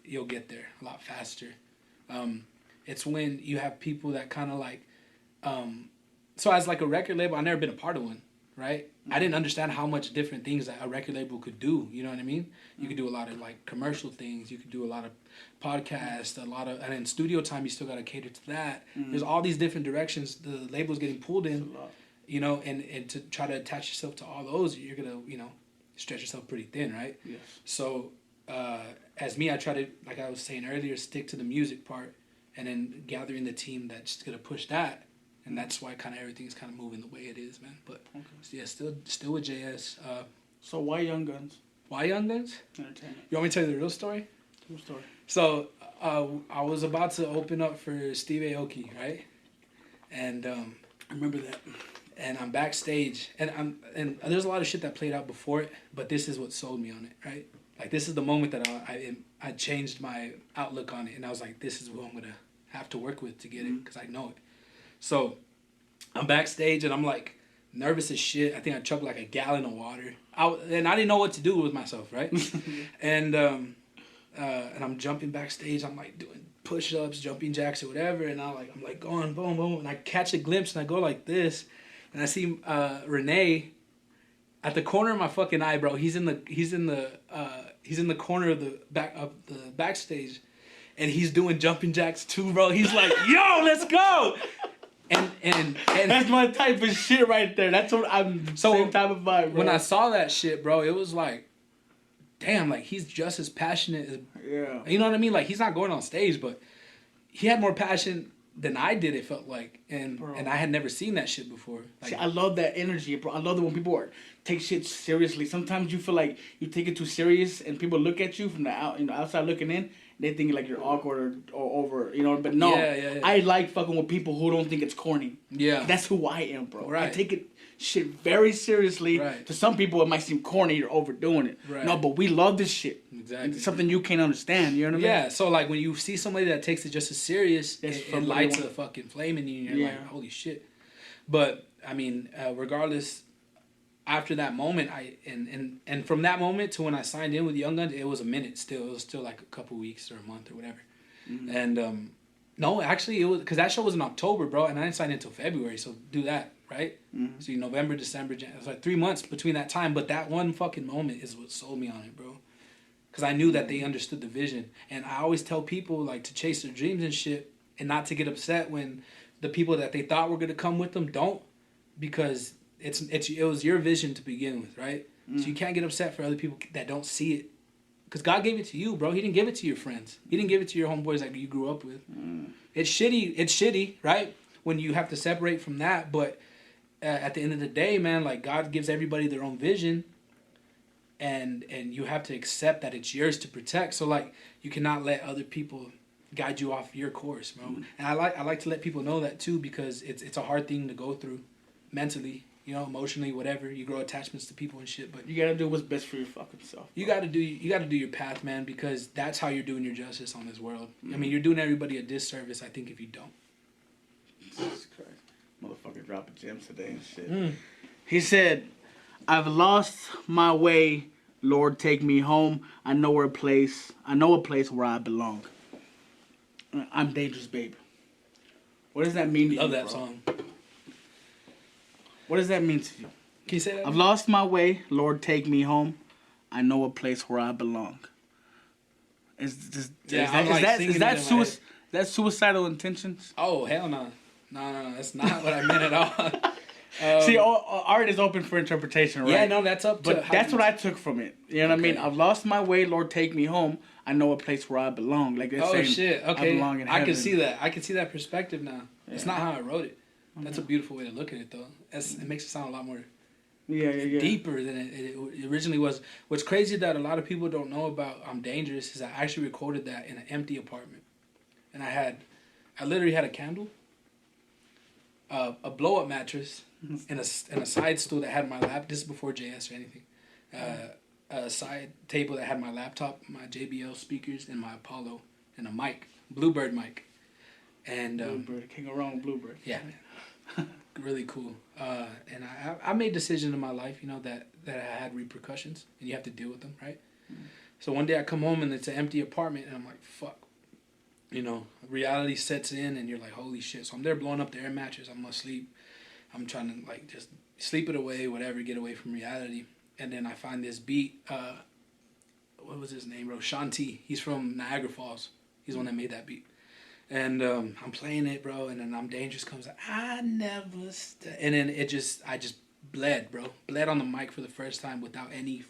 you'll get there a lot faster. It's when you have people that kind of like, so as like a record label, I've never been a part of one, right? I didn't understand how much different things that a record label could do. You know what I mean? You could do a lot of like commercial things. You could do a lot of podcasts, and in studio time, you still got to cater to that. There's all these different directions the label's getting pulled in, and to try to attach yourself to all those, you're going to, stretch yourself pretty thin, right? Yes. So, as me, I try to, like I was saying earlier, stick to the music part, and then gathering the team that's going to push that. And that's why kind of everything's kind of moving the way it is, man. But yeah, still with JS. So why Young Guns? Why Young Guns? Entertainment. You want me to tell you the real story? Real story. So I was about to open up for Steve Aoki, right? And I remember that. And I'm backstage, and there's a lot of shit that played out before it, but this is what sold me on it, right? Like, this is the moment that I changed my outlook on it, and I was like, this is who I'm gonna have to work with to get it, because I know it. So I'm backstage and I'm like nervous as shit. I think I chugged like a gallon of water. And I didn't know what to do with myself, right? And I'm jumping backstage. I'm like doing push-ups, jumping jacks or whatever. And I'm like going boom, boom. And I catch a glimpse and I go like this. And I see Renee at the corner of my fucking eye, bro. He's in the corner of the backstage. And he's doing jumping jacks too, bro. He's like, yo, let's go. And that's my type of shit right there. That's what I'm. Same type of vibe, bro. When I saw that shit, bro, it was like, damn, like he's just as passionate as. Yeah. You know what I mean? Like, he's not going on stage, but he had more passion than I did. It felt like, and I had never seen that shit before. Like, see, I love that energy, bro. I love it when people take shit seriously. Sometimes you feel like you take it too serious, and people look at you from the outside looking in. They think like you're awkward or over, but no. Yeah. I like fucking with people who don't think it's corny. Yeah. That's who I am, bro. Right. I take it shit very seriously. Right. To some people, it might seem corny or overdoing it. Right. No, but we love this shit. Exactly. It's something you can't understand, you know what I mean? Yeah, so like when you see somebody that takes it just as serious, it lights a fucking flame in you and you're like, holy shit. But, I mean, regardless, after that moment, and from that moment to when I signed in with Young Guns, it was a minute still. It was still like a couple weeks or a month or whatever. Mm-hmm. And no, actually, it was because that show was in October, bro, and I didn't sign in until February. So do that, right? Mm-hmm. So November, December, January. It was like 3 months between that time. But that one fucking moment is what sold me on it, bro. Because I knew that they understood the vision, and I always tell people like to chase their dreams and shit, and not to get upset when the people that they thought were gonna come with them don't, because it was your vision to begin with, right? So you can't get upset for other people that don't see it, because God gave it to you, bro. He didn't give it to your friends. He didn't give it to your homeboys that you grew up with. It's shitty, right? When you have to separate from that, but at the end of the day, man, like God gives everybody their own vision, and you have to accept that it's yours to protect. So like you cannot let other people guide you off your course, bro. And I like to let people know that too, because it's a hard thing to go through mentally. Emotionally, whatever. You grow attachments to people and shit, but you gotta do what's best for your fucking self. You gotta do your path, man, because that's how you're doing your justice on this world. I mean, you're doing everybody a disservice, I think, if you don't. Jesus Christ. Motherfucker dropping gems today and shit. He said, I've lost my way, Lord, take me home. I know a place where I belong. I'm Dangerous, babe. What does that mean to you? Love that bro? song. What does that mean to you? Can you say that? I've lost my way. Lord, take me home. I know a place where I belong. Is that suicidal intentions? Oh, hell no. No. That's not what I meant at all. See, art is open for interpretation, right? Yeah, no, that's up to... But that's what I took from it. You know what I mean? I've lost my way. Lord, take me home. I know a place where I belong. Like it's saying, shit. Okay. I belong in heaven. I can see that. I can see that perspective now. Yeah. It's not how I wrote it. That's a beautiful way to look at it, though. It makes it sound a lot more deeper than it originally was. What's crazy that a lot of people don't know about I'm Dangerous is I actually recorded that in an empty apartment. And I literally had a candle, a blow-up mattress, and a side stool that had my lap. This is before JS or anything. A side table that had my laptop, my JBL speakers, and my Apollo, and a mic, Bluebird mic. And Bluebird, can't go wrong with Bluebird. Yeah, man. Really cool. And I made decisions in my life, you know, that I had repercussions, and you have to deal with them, right? So one day I come home and it's an empty apartment, and I'm like, fuck. You know, reality sets in, and you're like, holy shit. So I'm there blowing up the air mattress. I'm asleep. I'm trying to, like, just sleep it away, whatever, get away from reality. And then I find this beat. What was his name, bro? Shanti. He's from Niagara Falls. He's the one that made that beat. And I'm playing it, bro. And then I'm Dangerous comes out. I never stay. And then I just bled, bro. Bled on the mic for the first time without any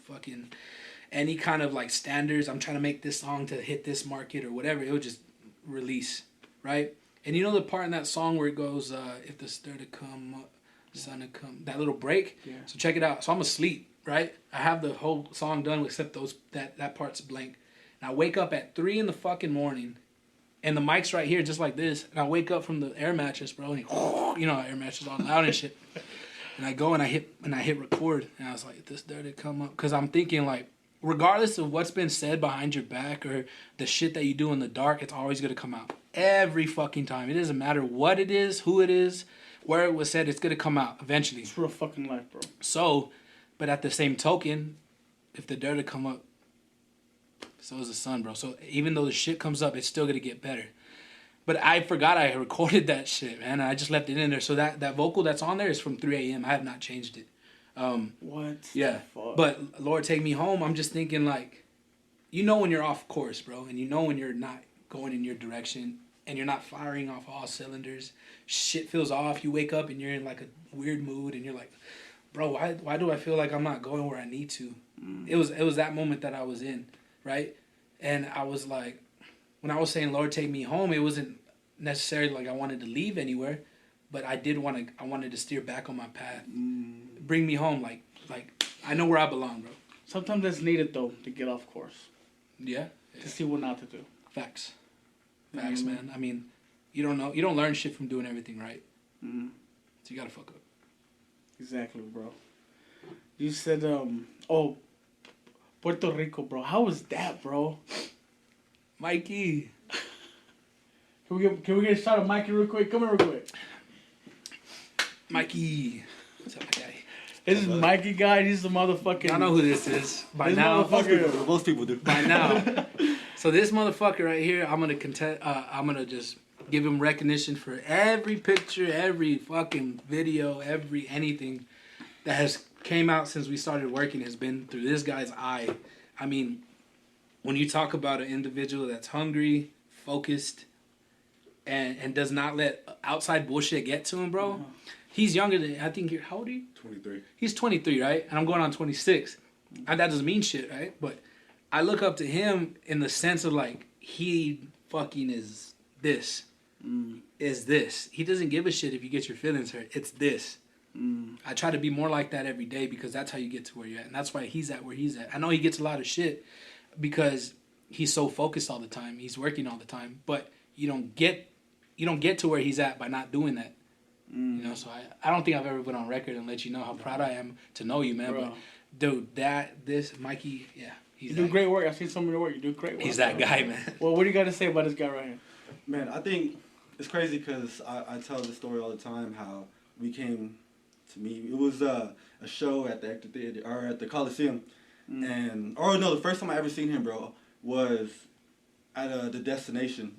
kind of, like, standards. I'm trying to make this song to hit this market or whatever. It would just release, right? And you know the part in that song where it goes, if the stir to come up, sun to come, that little break? Yeah. So check it out. So I'm asleep, right? I have the whole song done except that part's blank. And I wake up at 3 in the fucking morning, and the mic's right here just like this, and I wake up from the air mattress, bro, and you know, air mattress all loud and shit. And I go and I hit record, and I was like, if this stir to come up, because I'm thinking, like, regardless of what's been said behind your back or the shit that you do in the dark, it's always going to come out. Every fucking time. It doesn't matter what it is, who it is, where it was said, it's going to come out eventually. It's real fucking life, bro. So, but at the same token, if the dirt to come up, so is the sun, bro. So even though the shit comes up, it's still going to get better. But I forgot I recorded that shit, man. I just left it in there. So that vocal that's on there is from 3 a.m. I have not changed it. What? Yeah. But Lord, take me home. I'm just thinking, like, you know when you're off course, bro, and you know when you're not going in your direction, and you're not firing off all cylinders. Shit feels off. You wake up and you're in, like, a weird mood, and you're like, bro, why do I feel like I'm not going where I need to? It was that moment that I was in, right? And I was like, when I was saying, Lord, take me home, it wasn't necessarily like I wanted to leave anywhere, but I wanted to steer back on my path. Bring me home, like I know where I belong, bro. Sometimes that's needed, though, to get off course. Yeah. To see what not to do. Facts, man. I mean, you don't learn shit from doing everything right. So you gotta fuck up. Exactly, bro. You said, Puerto Rico, bro. How was that, bro? Mikey. Can we get a shot of Mikey real quick? Come here real quick. Mikey. What's up, my guy? This is Mikey, guy. He's the motherfucking... I know who this is. By this now. Most people do. By now. So this motherfucker right here, I'm gonna just give him recognition for every picture, every fucking video, every anything that has came out since we started working has been through this guy's eye. I mean, when you talk about an individual that's hungry, focused, and does not let outside bullshit get to him, bro. He's younger than, I think, how old are you? 23. He's 23, right? And I'm going on 26. And that doesn't mean shit, right? But I look up to him in the sense of, like, he fucking is this. Is this. He doesn't give a shit if you get your feelings hurt. It's this. I try to be more like that every day because that's how you get to where you're at. And that's why he's at where he's at. I know he gets a lot of shit because he's so focused all the time. He's working all the time. But you don't get to where he's at by not doing that. You know, so I don't think I've ever went on record and let you know how proud I am to know you, man. Bro. But dude, Mikey, yeah. You do great work. I've seen some of your work. You do great work. He's that guy, man. Well, what do you got to say about this guy right here? Man, I think it's crazy because I tell the story all the time how we came to meet. It was a show at the Actor Theater, or at the Coliseum. The first time I ever seen him, bro, was at the Destination.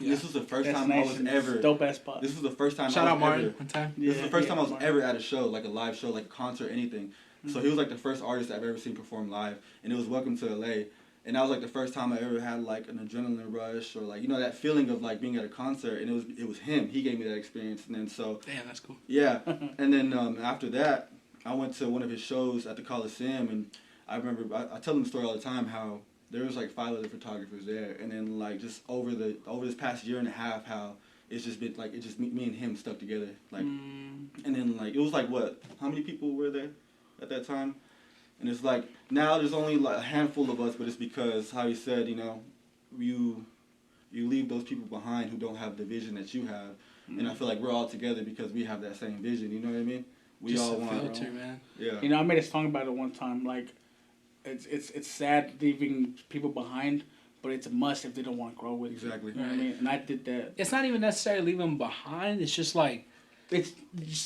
This was the first time I was ever. Dope ass spot. This was the first time. Shout I out was Martin ever, one time. This is the first time I was Martin. ever at a show, like a live show, like a concert, anything. So he was like the first artist I've ever seen perform live, and it was Welcome to LA. And that was like the first time I ever had like an adrenaline rush or like, you know, that feeling of like being at a concert. And it was him. He gave me that experience. And then so. Damn, that's cool. Yeah. And then after that, I went to one of his shows at the Coliseum, and I remember I tell him the story all the time how there was like 5 other photographers there, and then like just over this past year and a half, how it's just been like me and him stuck together, like, and then like it was like what? How many people were there at that time? And it's like now there's only like a handful of us, but it's because how he said, you know, you leave those people behind who don't have the vision that you have, and I feel like we're all together because we have that same vision. You know what I mean? We Just all a want, filter, man. yeah. You know, I made a song about it one time. Like, it's sad leaving people behind, but it's a must if they don't want to grow with you. Exactly. You know what I mean? And I did that. It's not even necessarily leaving them behind. It's just like It's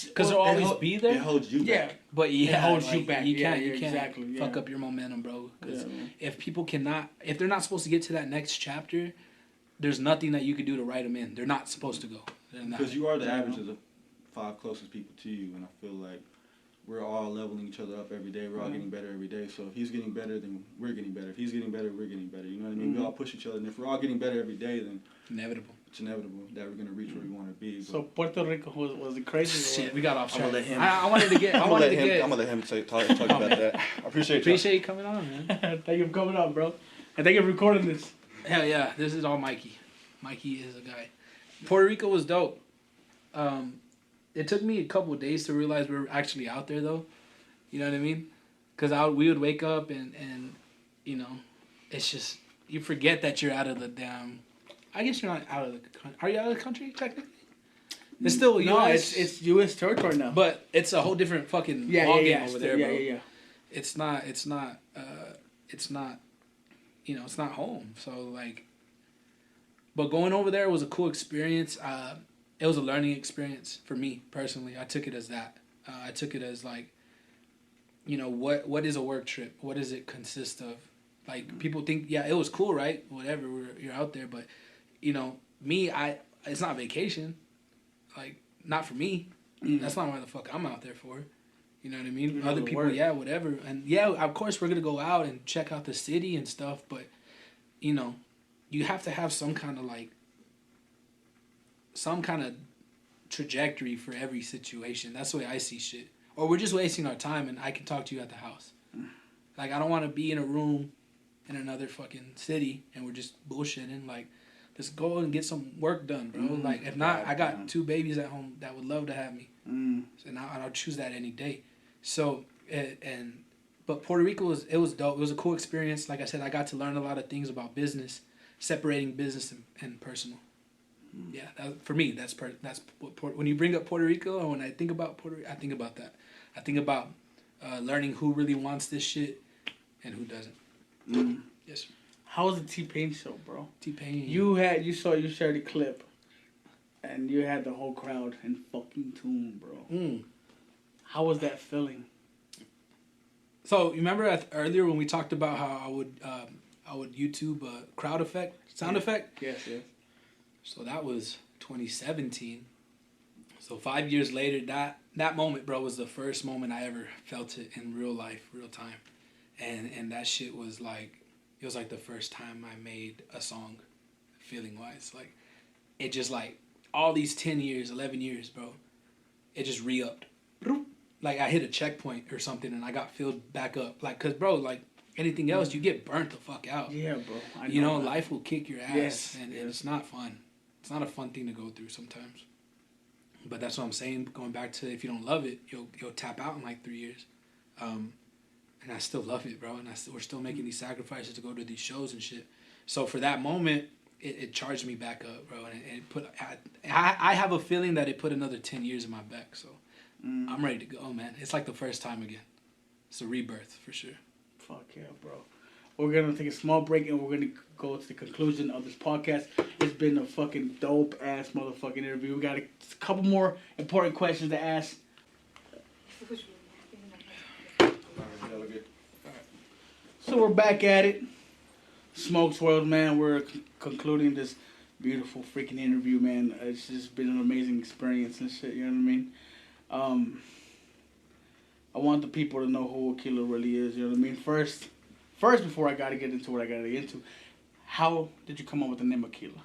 because they'll always be there. It holds you back. Yeah, But yeah, it holds you like, back. You Yeah, can't, yeah, you can't exactly, yeah. fuck up your momentum, bro. Because Yeah. if people cannot, if they're not supposed to get to that next chapter, there's nothing that you could do to write them in. They're not supposed to go. They're not. Because you are the average of the 5 closest people to you, and I feel like we're all leveling each other up every day. We're all getting better every day. So if he's getting better, then we're getting better. If he's getting better, we're getting better. You know what I mean? We all push each other, and if we're all getting better every day, then Inevitable. it's inevitable that we're gonna reach where we want to be. So Puerto Rico was it crazy? Shit, we got off I'm track. gonna let him. I wanted to get. I wanted to get. I'm gonna let him talk about that. I Appreciate you coming on, man. Thank you for coming on, bro. And thank you for recording this. Hell yeah, this is all Mikey. Mikey is a guy. Puerto Rico was dope. It took me a couple of days to realize we were actually out there, though. You know what I mean? Because we would wake up and you know, it's just you forget that you're out of the damn. I guess you're not out of the country. Are you out of the country technically? It's still No, U.S. it's U.S. territory now. But it's a whole different fucking yeah, ball yeah, game over there, bro. Yeah. It's not. You know, it's not home. So like, but going over there was a cool experience. It was a learning experience for me personally. I took it as that. I took it as like, you know, what is a work trip? What does it consist of? Like people think, yeah, it was cool, right? Whatever, you're out there, but you know, me, it's not vacation. Like, not for me. That's not what the fuck I'm out there for. You know what I mean? You know Other the people, work. yeah, whatever. And yeah, of course we're gonna go out and check out the city and stuff, but you know, you have to have some kind of trajectory for every situation. That's the way I see shit. Or we're just wasting our time and I can talk to you at the house. Like, I don't want to be in a room in another fucking city and we're just bullshitting. Like, let's go and get some work done, bro. Like, if not, I got 2 babies at home that would love to have me. And I'll choose that any day. So, but Puerto Rico was dope. It was a cool experience. Like I said, I got to learn a lot of things about business, separating business and personal. Yeah, for me, that's what when you bring up Puerto Rico, and when I think about Puerto Rico, I think about that. I think about learning who really wants this shit and who doesn't. Yes, sir. How was the T-Pain show, bro? T-Pain. You shared a clip, and you had the whole crowd in fucking tune, bro. How was that feeling? So you remember earlier when we talked about how I would YouTube a crowd effect, sound effect? Yes. So that was 2017. So 5 years later, that moment, bro, was the first moment I ever felt it in real life, real time. And that shit was like, it was like the first time I made a song, feeling wise. Like, it just like, all these 10 years, 11 years, bro, it just re-upped. Like, I hit a checkpoint or something and I got filled back up. Like, cause bro, like, anything else, you get burnt the fuck out. Yeah, bro. You know, life will kick your ass, Yes, and yes. it's not fun. It's not a fun thing to go through sometimes. But that's what I'm saying. Going back to, if you don't love it, you'll tap out in like 3 years. And I still love it, bro. And we're still making these sacrifices to go to these shows and shit. So for that moment, it charged me back up, bro. And it put. I have a feeling that it put another 10 years in my back. So I'm ready to go, man. It's like the first time again. It's a rebirth for sure. Fuck yeah, bro. We're going to take a small break and we're going to go to the conclusion of this podcast. It's been a fucking dope-ass motherfucking interview. We got a couple more important questions to ask. So we're back at it. Smokes World, man. We're concluding this beautiful freaking interview, man. It's just been an amazing experience and shit. You know what I mean? I want the people to know who Aquila really is. You know what I mean? First, before I gotta get into what I gotta get into, how did you come up with the name Aquila?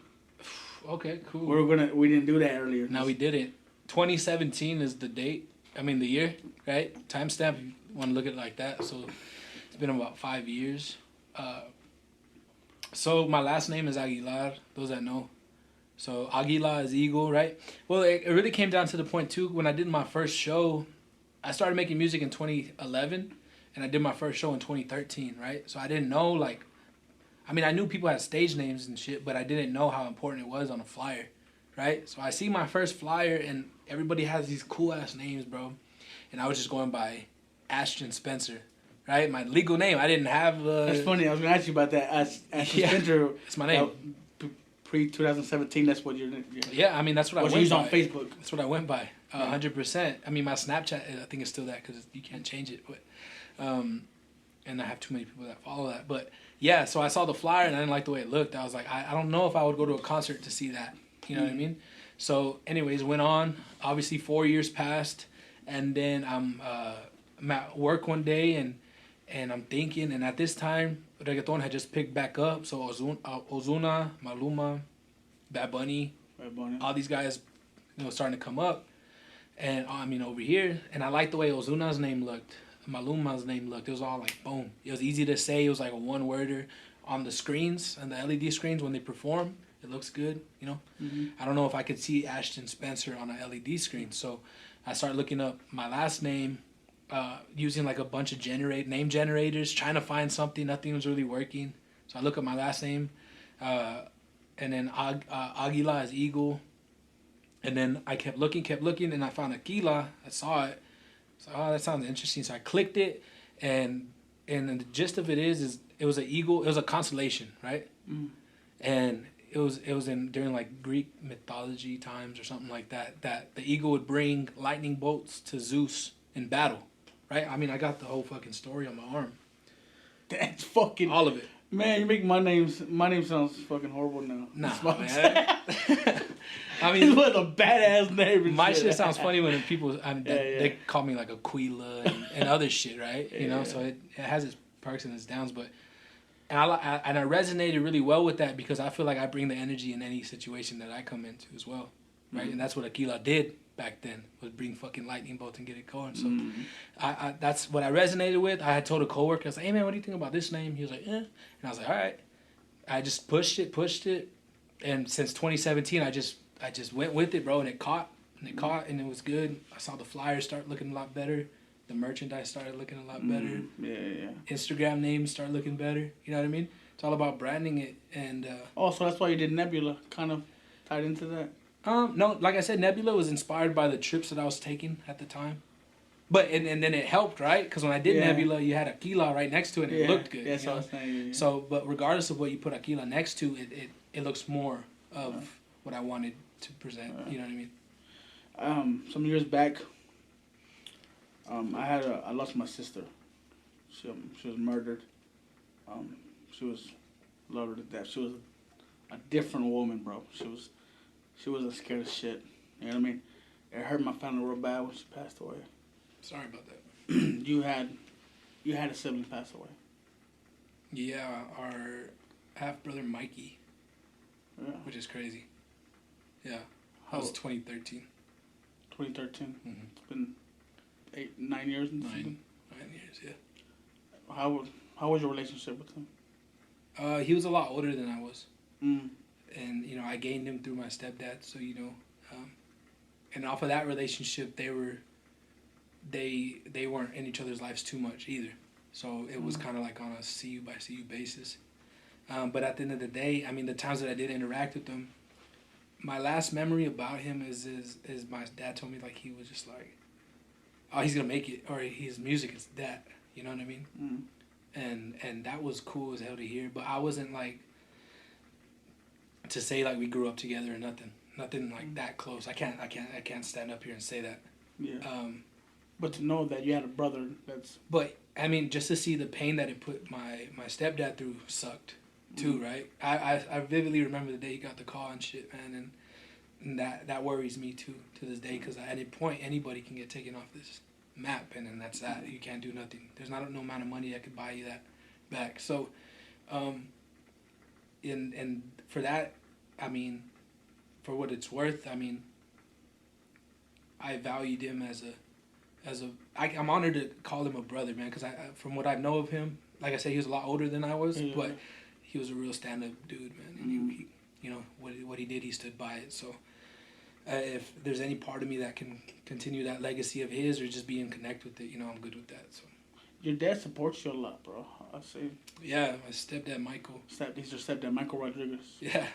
Okay, cool. We didn't do that earlier. No, we didn't. 2017 is the date. I mean, the year, right? Timestamp. You want to look at it like that. So it's been about 5 years. So my last name is Aguilar. Those that know. So Aguila is eagle, right? Well, it really came down to the point too. When I did my first show, I started making music in 2011, and I did my first show in 2013, right? So I didn't know I knew people had stage names and shit, but I didn't know how important it was on a flyer, right? So I see my first flyer, and everybody has these cool-ass names, bro. And I was just going by Ashton Spencer, right? My legal name. I didn't have... That's funny. I was going to ask you about that. Ashton Spencer. That's my name. Pre-2017, that's what you're... Yeah, I mean, that's what I went by. What you on Facebook. That's what I went by, 100%. I mean, my Snapchat, I think it's still that because you can't change it. But, and I have too many people that follow that. But, yeah, so I saw the flyer, and I didn't like the way it looked. I was like, I don't know if I would go to a concert to see that. You know what I mean? So, anyways, went on. Obviously, 4 years passed. And then I'm at work one day, and I'm thinking, and at this time, reggaeton had just picked back up. So Ozuna, Maluma, Bad Bunny, all these guys, starting to come up. And over here, and I liked the way Ozuna's name looked, Maluma's name looked. It was all like boom. It was easy to say. It was like a one-worder on the screens, on the LED screens when they perform. It looks good, Mm-hmm. I don't know if I could see Ashton Spencer on an LED screen, so I started looking up my last name. Using like a bunch of name generators, trying to find something. Nothing was really working. So I look up my last name, and then Aguila is eagle. And then I kept looking, and I found Aquila. I saw it. So, that sounds interesting. So I clicked it, and the gist of it is it was an eagle. It was a constellation, right? Mm. And it was during like Greek mythology times or something like that. That the eagle would bring lightning bolts to Zeus in battle. Right? I mean, I got the whole fucking story on my arm. That's fucking... all of it. Man, you make my name sounds fucking horrible now. Nah, man. I mean... It was a badass name and my shit sounds funny when people... They call me like Aquila and other shit, right? So it has its perks and its downs, but... And I resonated really well with that because I feel like I bring the energy in any situation that I come into as well, right? Mm-hmm. And that's what Aquila did back then, was bring fucking lightning bolts and get it going. So I that's what I resonated with. I had told a coworker, I was like, hey man, what do you think about this name? He was like, And I was like, all right. I just pushed it. And since 2017, I just went with it, bro, and it caught and it was good. I saw the flyers start looking a lot better. The merchandise started looking a lot better. Yeah. Instagram names started looking better. You know what I mean? It's all about branding it. And so that's why you did Nebula, kind of tied into that. No, like I said, Nebula was inspired by the trips that I was taking at the time. But, and then it helped, right? Because when I did Nebula, you had Aquila right next to it, and it looked good. That's what I was saying. Yeah. So, but regardless of what you put Aquila next to, it looks more of what I wanted to present. You know what I mean? Some years back, I lost my sister. She was murdered. She was loved her to death. She was a different woman, bro. She wasn't scared of shit. You know what I mean? It hurt my family real bad when she passed away. Sorry about that. You had a sibling pass away. Yeah, our half brother Mikey. Yeah. Which is crazy. Yeah. That was 2013. 2013. Mm-hmm. It's been 9 years. 9 years, yeah. How was your relationship with him? He was a lot older than I was. Mm. And, I gained him through my stepdad. So, and off of that relationship, they weren't in each other's lives too much either. So it was kind of like on a CU by CU basis. But at the end of the day, the times that I did interact with him, my last memory about him is my dad told me, like, he was just like, oh, he's going to make it, or his music is that, you know what I mean? Mm. And that was cool as hell to hear, but I wasn't like, to say like we grew up together or nothing like that close. I can't stand up here and say that. Yeah. But to know that you had a brother that's... But, just to see the pain that it put my stepdad through sucked. too, right? I vividly remember the day he got the call and shit, man, and that worries me too to this day, because at any point anybody can get taken off this map, and then that's that. You can't do nothing. There's no amount of money that could buy you that back. So, and for that, I mean, for what it's worth, I mean, I valued him I'm honored to call him a brother, man, because from what I know of him, like I said, he was a lot older than I was, but he was a real stand-up dude, man, and he you know, what he did, he stood by it. So if there's any part of me that can continue that legacy of his or just be in connect with it, you know, I'm good with that. So Your dad supports you a lot, bro. I see. yeah, my stepdad Michael. He's your stepdad, Michael Rodriguez. Yeah,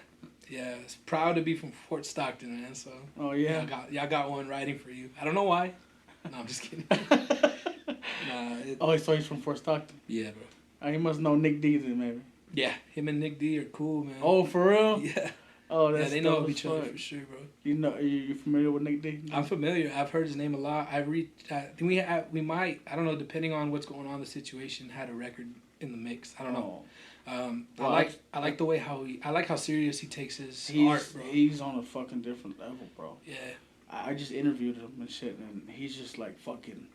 it's proud to be from Fort Stockton, man. So oh yeah, y'all got one writing for you. I don't know why. No, I'm just kidding. So he's from Fort Stockton. Yeah, bro. He must know Nick D then, maybe. Yeah, him and Nick D are cool, man. Oh, for real? Yeah. Oh, that's they know of each other for sure, bro. You know, you familiar with Nick D? I'm familiar. I've heard his name a lot. I think we might, I don't know, depending on what's going on, the situation, had a record in the mix. I don't know. I like the way I like how serious he takes his art, bro. He's on a fucking different level, bro. Yeah. I just interviewed him and shit, and he's just like fucking.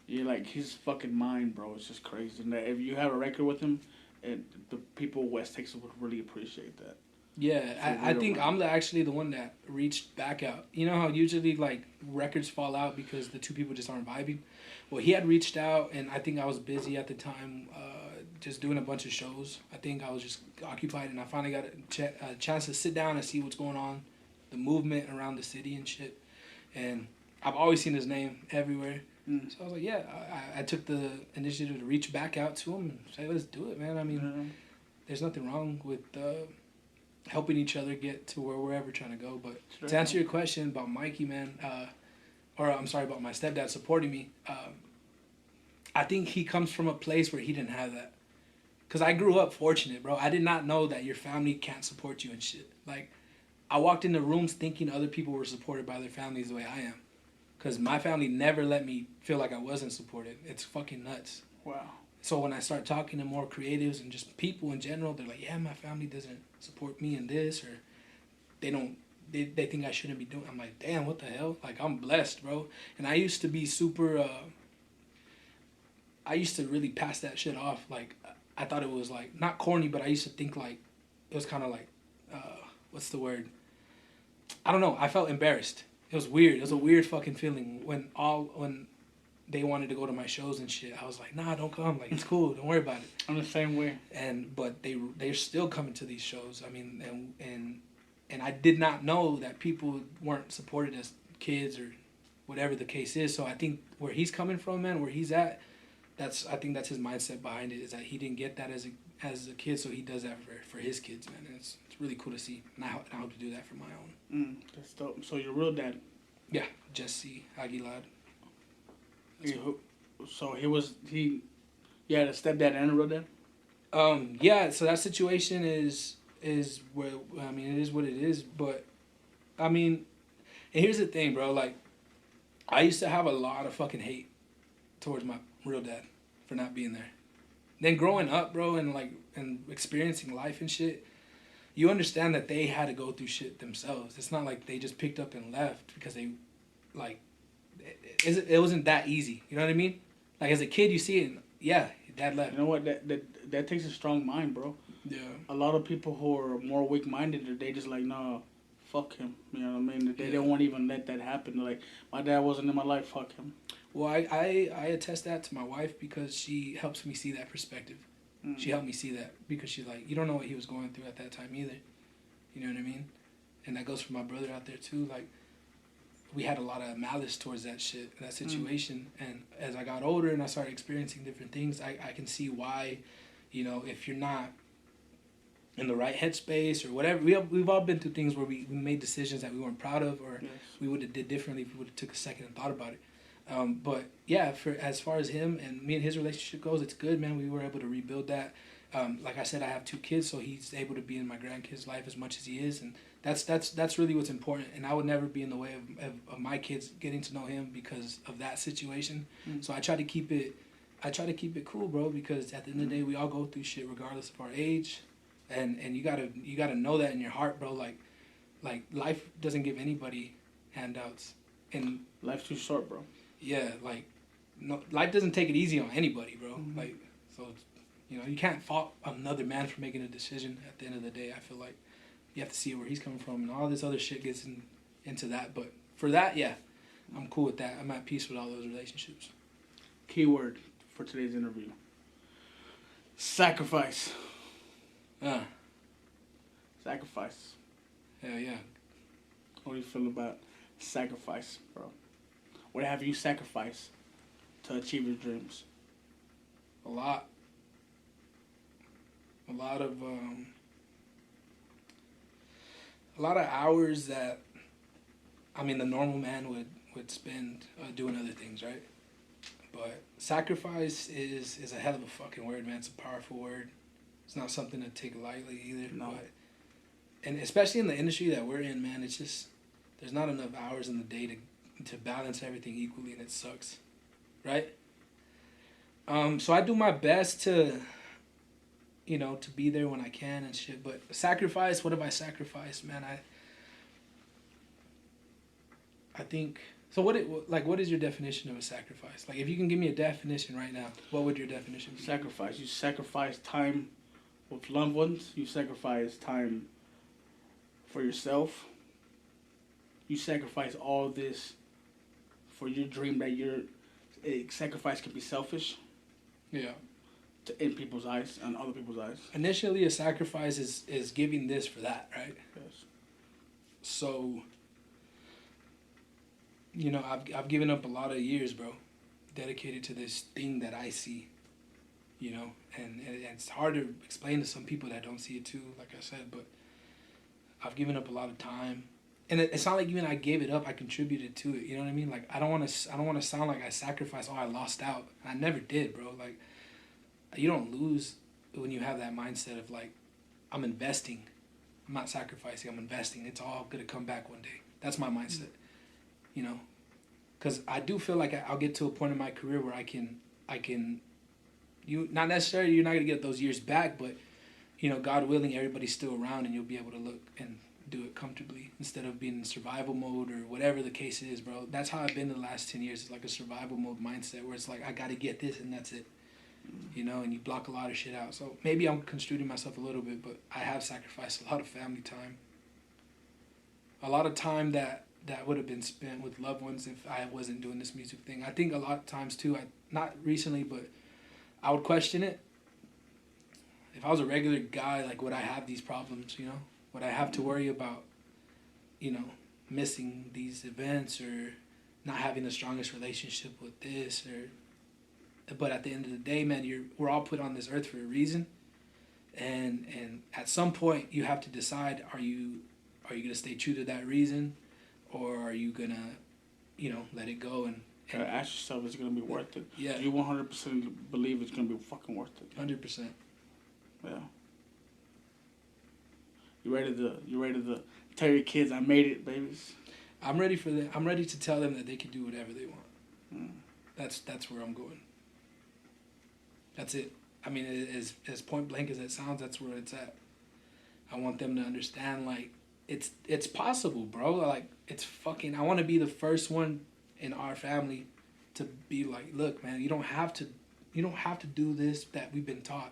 You're like his fucking mind, bro. It's just crazy. And if you have a record with him, and the people of West Texas would really appreciate that. Yeah, I think I'm actually the one that reached back out. You know how usually like records fall out because the two people just aren't vibing? Well, he had reached out, and I think I was busy at the time just doing a bunch of shows. I think I was just occupied, and I finally got a chance to sit down and see what's going on, the movement around the city and shit. And I've always seen his name everywhere. So I was like, yeah, I took the initiative to reach back out to him and say, let's do it, man. I mean, there's nothing wrong with helping each other get to where we're ever trying to go. But to answer your question about Mikey, man, or I'm sorry, about my stepdad supporting me, I think he comes from a place where he didn't have that. Because I grew up fortunate, bro. I did not know that your family can't support you and shit. Like, I walked into rooms thinking other people were supported by their families the way I am. Because my family never let me feel like I wasn't supported. It's fucking nuts. Wow. So when I start talking to more creatives and just people in general, they're like, yeah, my family doesn't support me in this, or they think I shouldn't be doing. I'm like, damn, what the hell? Like, I'm blessed, bro. And I used to be super, I used to really pass that shit off. Like, I thought it was like, not corny, but I used to think like, it was kind of like, what's the word? I don't know. I felt embarrassed. It was weird. It was a weird fucking feeling when they wanted to go to my shows and shit. I was like, nah, don't come. Like, it's cool. Don't worry about it. I'm the same way. But they're still coming to these shows. I mean, and I did not know that people weren't supported as kids or whatever the case is. So I think where he's coming from, man, where he's at, I think that's his mindset behind it, is that he didn't get that as a kid, so he does that for his kids, man. And it's really cool to see. And I hope to do that for my own. That's dope. So your real dad? Yeah, Jesse Aguilar. So he had a stepdad and a real dad? Yeah, so that situation is where, I mean, it is what it is, but I mean, and here's the thing, bro, like, I used to have a lot of fucking hate towards my real dad for not being there. Then growing up, bro, and experiencing life and shit, you understand that they had to go through shit themselves. It's not like they just picked up and left because they, like, it wasn't that easy. You know what I mean? Like, as a kid, you see it, and yeah, dad left. You know what? That takes a strong mind, bro. Yeah. A lot of people who are more weak-minded, they just like, nah, fuck him. You know what I mean? They won't even let that happen. They're like, my dad wasn't in my life, fuck him. Well, I attest that to my wife because she helps me see that perspective. She helped me see that because she's like, you don't know what he was going through at that time either. You know what I mean? And that goes for my brother out there too. Like, we had a lot of malice towards that shit, that situation. And as I got older and I started experiencing different things, I can see why, you know, if you're not in the right headspace or whatever, we've all been through things where we made decisions that we weren't proud of, or we would have did differently if we would have took a second and thought about it. But yeah, as far as him and me and his relationship goes, it's good, man. We were able to rebuild that. Like I said, I have 2 kids, so he's able to be in my grandkids' life as much as he is, and that's really what's important. And I would never be in the way of my kids getting to know him because of that situation. So I try to keep it cool, bro, because at the end of the day, we all go through shit regardless of our age, and you gotta know that in your heart, bro. Like life doesn't give anybody handouts, and Life's too short, bro. yeah, like no, life doesn't take it easy on anybody, bro. Like so, you know, you can't fault another man for making a decision. At the end of the day, I feel like you have to see where he's coming from, and all this other shit gets into that. But for that, yeah, I'm cool with that. I'm at peace with all those relationships. Keyword for today's interview: sacrifice. Sacrifice. Hell yeah. What do you feel about sacrifice, bro? What have you sacrificed to achieve your dreams? A lot of hours that, I mean, the normal man would spend doing other things, right? But sacrifice is a hell of a fucking word, man. It's a powerful word. It's not something to take lightly either. No. But, and especially in the industry that we're in, man, it's just, there's not enough hours in the day to balance everything equally, and it sucks, right? So I do my best to, you know, to be there when I can and shit. But sacrifice, what have I sacrificed, man? I think. So what is your definition of a sacrifice? Like, if you can give me a definition right now, what would your definition be? Sacrifice. You sacrifice time with loved ones. You sacrifice time for yourself. You sacrifice all this for your dream that sacrifice can be selfish. Yeah. In people's eyes and other people's eyes. Initially, a sacrifice is giving this for that, right? Yes. So, you know, I've given up a lot of years, bro, dedicated to this thing that I see, you know, and it's hard to explain to some people that don't see it too, like I said, but I've given up a lot of time, and it's not like even I gave it up, I contributed to it, you know what I mean? Like, I don't want to sound like I sacrificed, I lost out. I never did, bro. Like, you don't lose when you have that mindset of like, I'm investing. I'm not sacrificing, I'm investing. It's all going to come back one day. That's my mindset, you know? Because I do feel like I'll get to a point in my career where I can, not necessarily you're not going to get those years back, but, you know, God willing, everybody's still around and you'll be able to look and do it comfortably instead of being in survival mode or whatever the case is, bro. That's how I've been the last 10 years. It's like a survival mode mindset where it's like, I got to get this and that's it. You know, and you block a lot of shit out. So maybe I'm construing myself a little bit, but I have sacrificed a lot of family time. A lot of time that would have been spent with loved ones if I wasn't doing this music thing. I think a lot of times too, not recently, but I would question it. If I was a regular guy, like, would I have these problems, you know? Would I have to worry about, you know, missing these events or not having the strongest relationship with this or... But at the end of the day, man, we're all put on this earth for a reason, and at some point you have to decide: are you gonna stay true to that reason, or are you gonna, you know, let it go and ask yourself, is it gonna be worth it? Yeah. Do you 100% believe it's gonna be fucking worth it? 100%. Yeah. You ready to tell your kids I made it, babies? I'm ready for them. I'm ready to tell them that they can do whatever they want. That's where I'm going. That's it. I mean, as point blank as it sounds, that's where it's at. I want them to understand, like, it's possible, bro. Like, it's fucking... I want to be the first one in our family to be like, look, man, you don't have to do this that we've been taught.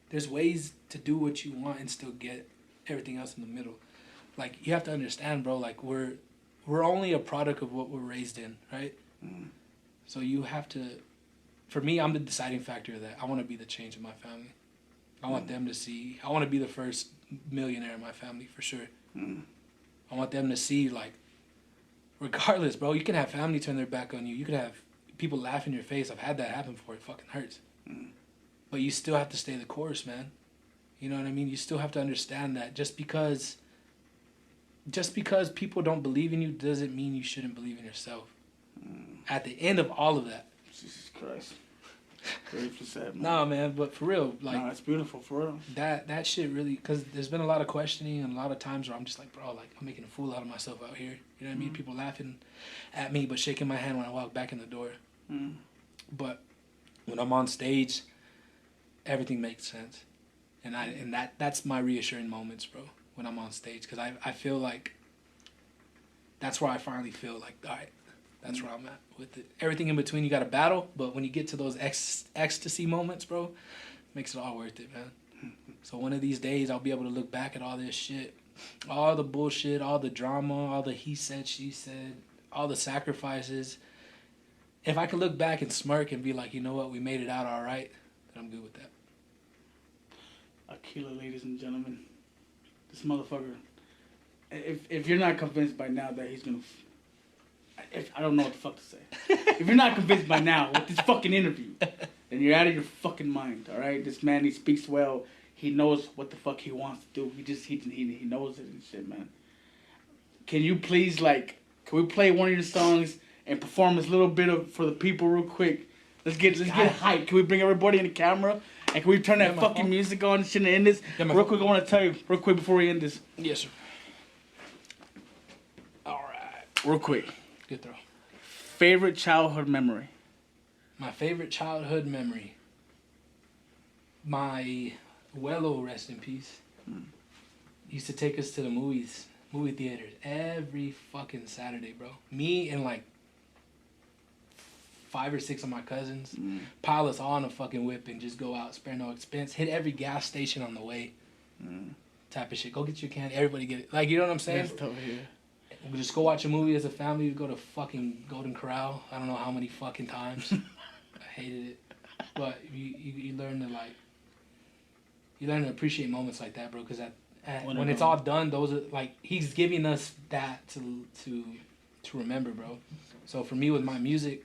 There's ways to do what you want and still get everything else in the middle. Like, you have to understand, bro, like, we're only a product of what we're raised in, right? So you have to... For me, I'm the deciding factor of that. I want to be the change in my family. I want them to see... I want to be the first millionaire in my family, for sure. I want them to see, like, regardless, bro, you can have family turn their back on you. You could have people laugh in your face. I've had that happen before. It fucking hurts. But you still have to stay the course, man. You know what I mean? You still have to understand that just because people don't believe in you doesn't mean you shouldn't believe in yourself. At the end of all of that. Jesus Christ. Very sad, man. Nah, man, but for real, like... Nah, it's beautiful, for real. That shit really... Because there's been a lot of questioning and a lot of times where I'm just like, bro, like, I'm making a fool out of myself out here. You know what I mean? People laughing at me but shaking my hand when I walk back in the door. But when I'm on stage, everything makes sense. And that's my reassuring moments, bro, when I'm on stage, because I feel like that's where I finally feel like, all right, that's where I'm at with it. Everything in between, you got to battle, but when you get to those ecstasy moments, bro, it makes it all worth it, man. So one of these days, I'll be able to look back at all this shit, all the bullshit, all the drama, all the he said, she said, all the sacrifices. If I could look back and smirk and be like, you know what, we made it out all right, then I'm good with that. Aquila, ladies and gentlemen, this motherfucker. If you're not convinced by now that he's gonna, I don't know what the fuck to say. If you're not convinced by now with this fucking interview, then you're out of your fucking mind. All right, this man, he speaks well. He knows what the fuck he wants to do. He knows it and shit, man. Can you please can we play one of your songs and perform this little bit of for the people real quick? Let's get hyped. Can we bring everybody in the camera? And can we turn that fucking music on and shit and end this? Real quick, I want to tell you, real quick before we end this. Yes, sir. All right. Real quick. Good throw. Favorite childhood memory? My favorite childhood memory. My Wello, rest in peace, used to take us to the movie theaters every fucking Saturday, bro. Me and 5 or 6 of my cousins pile us all in a fucking whip and just go out, spare no expense, hit every gas station on the way, type of shit. Go get your candy, everybody get it. You know what I'm saying? That's tough, yeah. We just go watch a movie as a family. We go to fucking Golden Corral. I don't know how many fucking times. I hated it, but you learn to you learn to appreciate moments like that, bro. Because when it's all done, those are he's giving us that to remember, bro. So for me with my music,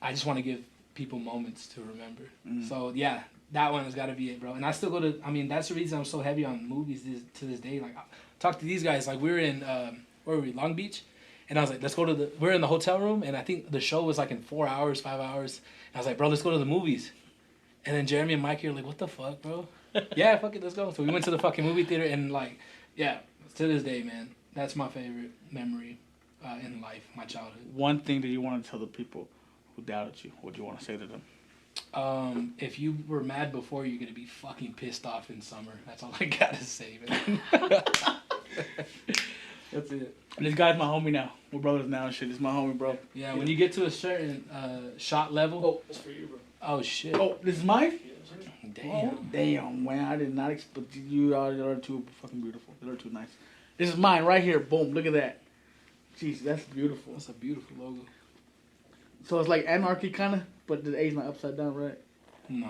I just want to give people moments to remember. So yeah, that one has got to be it, bro. And I still go to. I mean, that's the reason I'm so heavy on movies to this day. I talk to these guys. We were in where were we? Long Beach, and I was like, let's go to we're in the hotel room, and I think the show was in 4 hours, 5 hours. And I was like, bro, let's go to the movies. And then Jeremy and Mikey are like, what the fuck, bro? Yeah, fuck it, let's go. So we went to the fucking movie theater, and yeah, to this day, man, that's my favorite memory in life, my childhood. One thing that you want to tell the people who doubted you, what do you want to say to them? If you were mad before, you're gonna be fucking pissed off in summer. That's all I gotta say, man. That's it. And this guy's my homie now. We're brothers now and shit. This is my homie, bro. Yeah, when you get to a certain shot level. Oh, that's for you, bro. Oh shit. Oh, this is mine? Damn. Oh, damn, man. I did not expect you. The other two fucking beautiful. The other two nice. This is mine right here. Boom. Look at that. Jeez, that's beautiful. That's a beautiful logo. So it's like anarchy kind of, but the A's not upside down, right? No.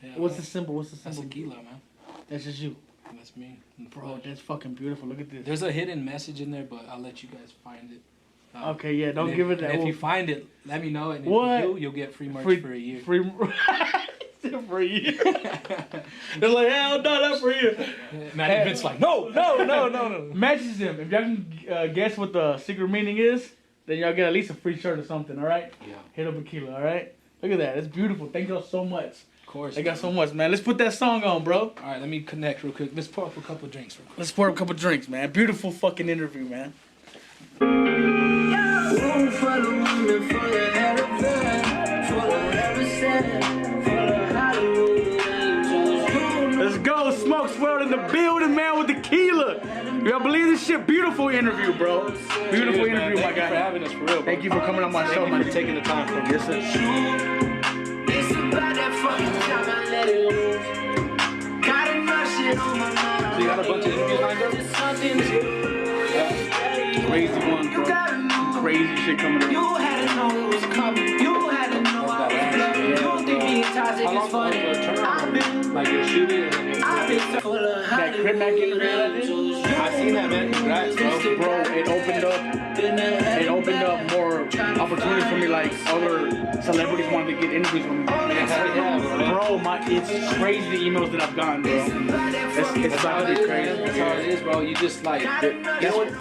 Yeah, What's the symbol? That's Aquila, man. That's just you. That's me. Bro, that's fucking beautiful. Look at this. There's a hidden message in there, but I'll let you guys find it. Okay, yeah, don't give it that. If you find it, let me know, and if what? you do, you'll get free merch for a year. Free for a year. They're like, hell no, not for a year. Management's like, no. Message them. If y'all can guess what the secret meaning is, then y'all get at least a free shirt or something, all right? Yeah. Hit up Aquila, all right? Look at that. That's beautiful. Thank y'all so much. Of course. They got so much, man. Let's put that song on, bro. All right, let me connect real quick. Let's pour up a couple of drinks real quick. Let's pour up a couple drinks, man. Beautiful fucking interview, man. Room for the woman, for the elephant, for the represent, for the Hollywood angels. Let's go. Smokes World in the building, man, with Aquila. Y'all believe this shit? Beautiful interview, bro. Beautiful Cheers, interview, my Thank you guy. for having us, for real, bro. Thank you for coming on my show, Thank man. you for taking the time for me. Yes, sir. It's about that fucking time I let it loose. Got enough shit on my mind. So you got a bunch of interviews lined up? Just something to Yeah. Crazy one, bro. Crazy shit coming up. You had to know it was coming. You had to know I was loving. You don't think being toxic How long is funny. was the turnaround? Like you're shooting and then I've been full of That Crip Mac interview that I did? I seen that, man. Congrats, bro. Bro, it opened up more opportunities for me, like other celebrities wanted to get interviews with me. Yeah, Bro, it's crazy the emails that I've gotten, bro. It's That's how it is, crazy. man. That's how it is, bro. You just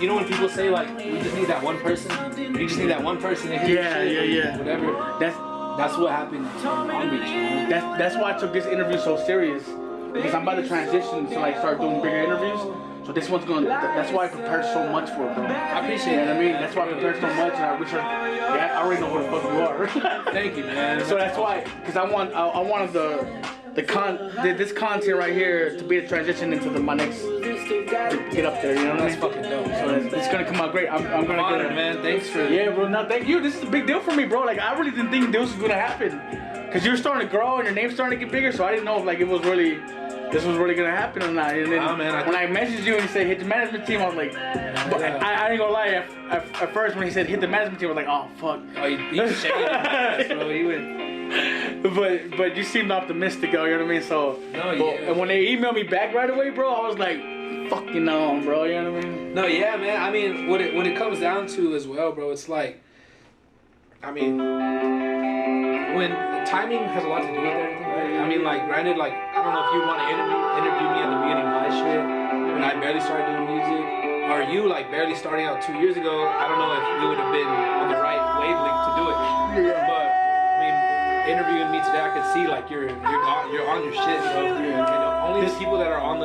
you know when people say we just need that one person. You just need that one person to hear your shit, Yeah. whatever. That's what happened in Long Beach, man. That's why I took this interview so serious, because I'm about to transition to start doing bigger interviews. So this one's that's why I prepared so much for it, bro. I appreciate it. You know what I mean? That's why I prepared so much, and I wish I already know who the fuck you are. Thank you, man. So that's why, because I wanted this content right here to be a transition into my next to get up there. You know what I mean? That's fucking dope. So it's gonna come out great. I'm gonna Honored, get it, man. Thanks for. Yeah, bro. No, thank you. This is a big deal for me, bro. Like I really didn't think this was gonna happen, cause you're starting to grow and your name's starting to get bigger. So I didn't know if like it was really. This was really gonna happen or not. And then when I messaged you and you said hit the management team, I was like, but I ain't gonna lie. At first when he said hit the management team, I was like, oh fuck. Oh, he shaded, bro. He went. But you seemed optimistic, though. You know what I mean? So. No, yeah. And when they emailed me back right away, bro, I was like, fucking on, bro. You know what I mean? No, yeah, man. I mean, when it comes down to as well, bro, it's like, I mean, when timing has a lot to do with everything. Right? I mean, like, granted, like, I don't know if you want to interview me at the beginning of my shit when I barely started doing music, or you like barely starting out 2 years ago. I don't know if we would have been on the right wavelength to do it. Yeah. But I mean, interviewing me today, I could see like you're on your shit, bro. Yeah. You know, only the people that are on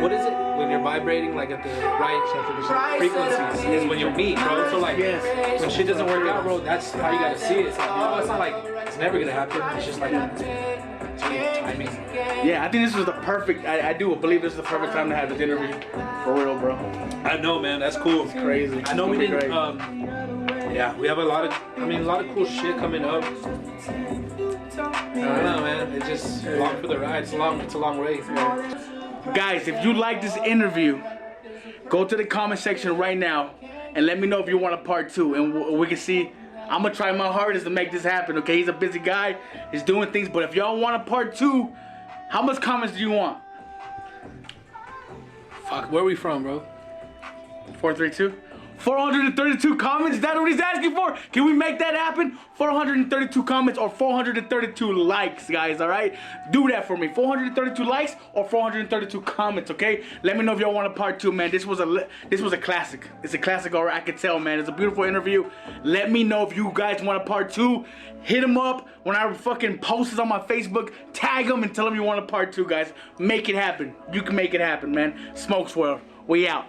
what is it when you're vibrating like at the right frequencies is when you meet, bro. So like when shit doesn't work out, bro, that's how you gotta see it. It's like, it's not like it's never gonna happen. It's just like it's timing. Yeah, I think this was the perfect. I do believe this is the perfect time to have this interview. For real, bro. I know, man. That's cool. It's crazy. I know we didn't. Great. Yeah, we have a lot of cool shit coming up. I don't know, man. It's just long for the ride. It's a long race. Guys, if you like this interview, go to the comment section right now and let me know if you want a part 2, and we can see. I'm gonna try my hardest to make this happen. Okay, he's a busy guy. He's doing things, but if y'all want a part 2, how much comments do you want? Fuck, where are we from, bro? 432. 432 comments? Is that what he's asking for? Can we make that happen? 432 comments or 432 likes, guys, all right? Do that for me. 432 likes or 432 comments, okay? Let me know if y'all want a part 2, man. This was a classic. It's a classic, all right? I can tell, man. It's a beautiful interview. Let me know if you guys want a part 2. Hit him up when I fucking post this on my Facebook. Tag him and tell him you want a part 2, guys. Make it happen. You can make it happen, man. Smokes World. We out.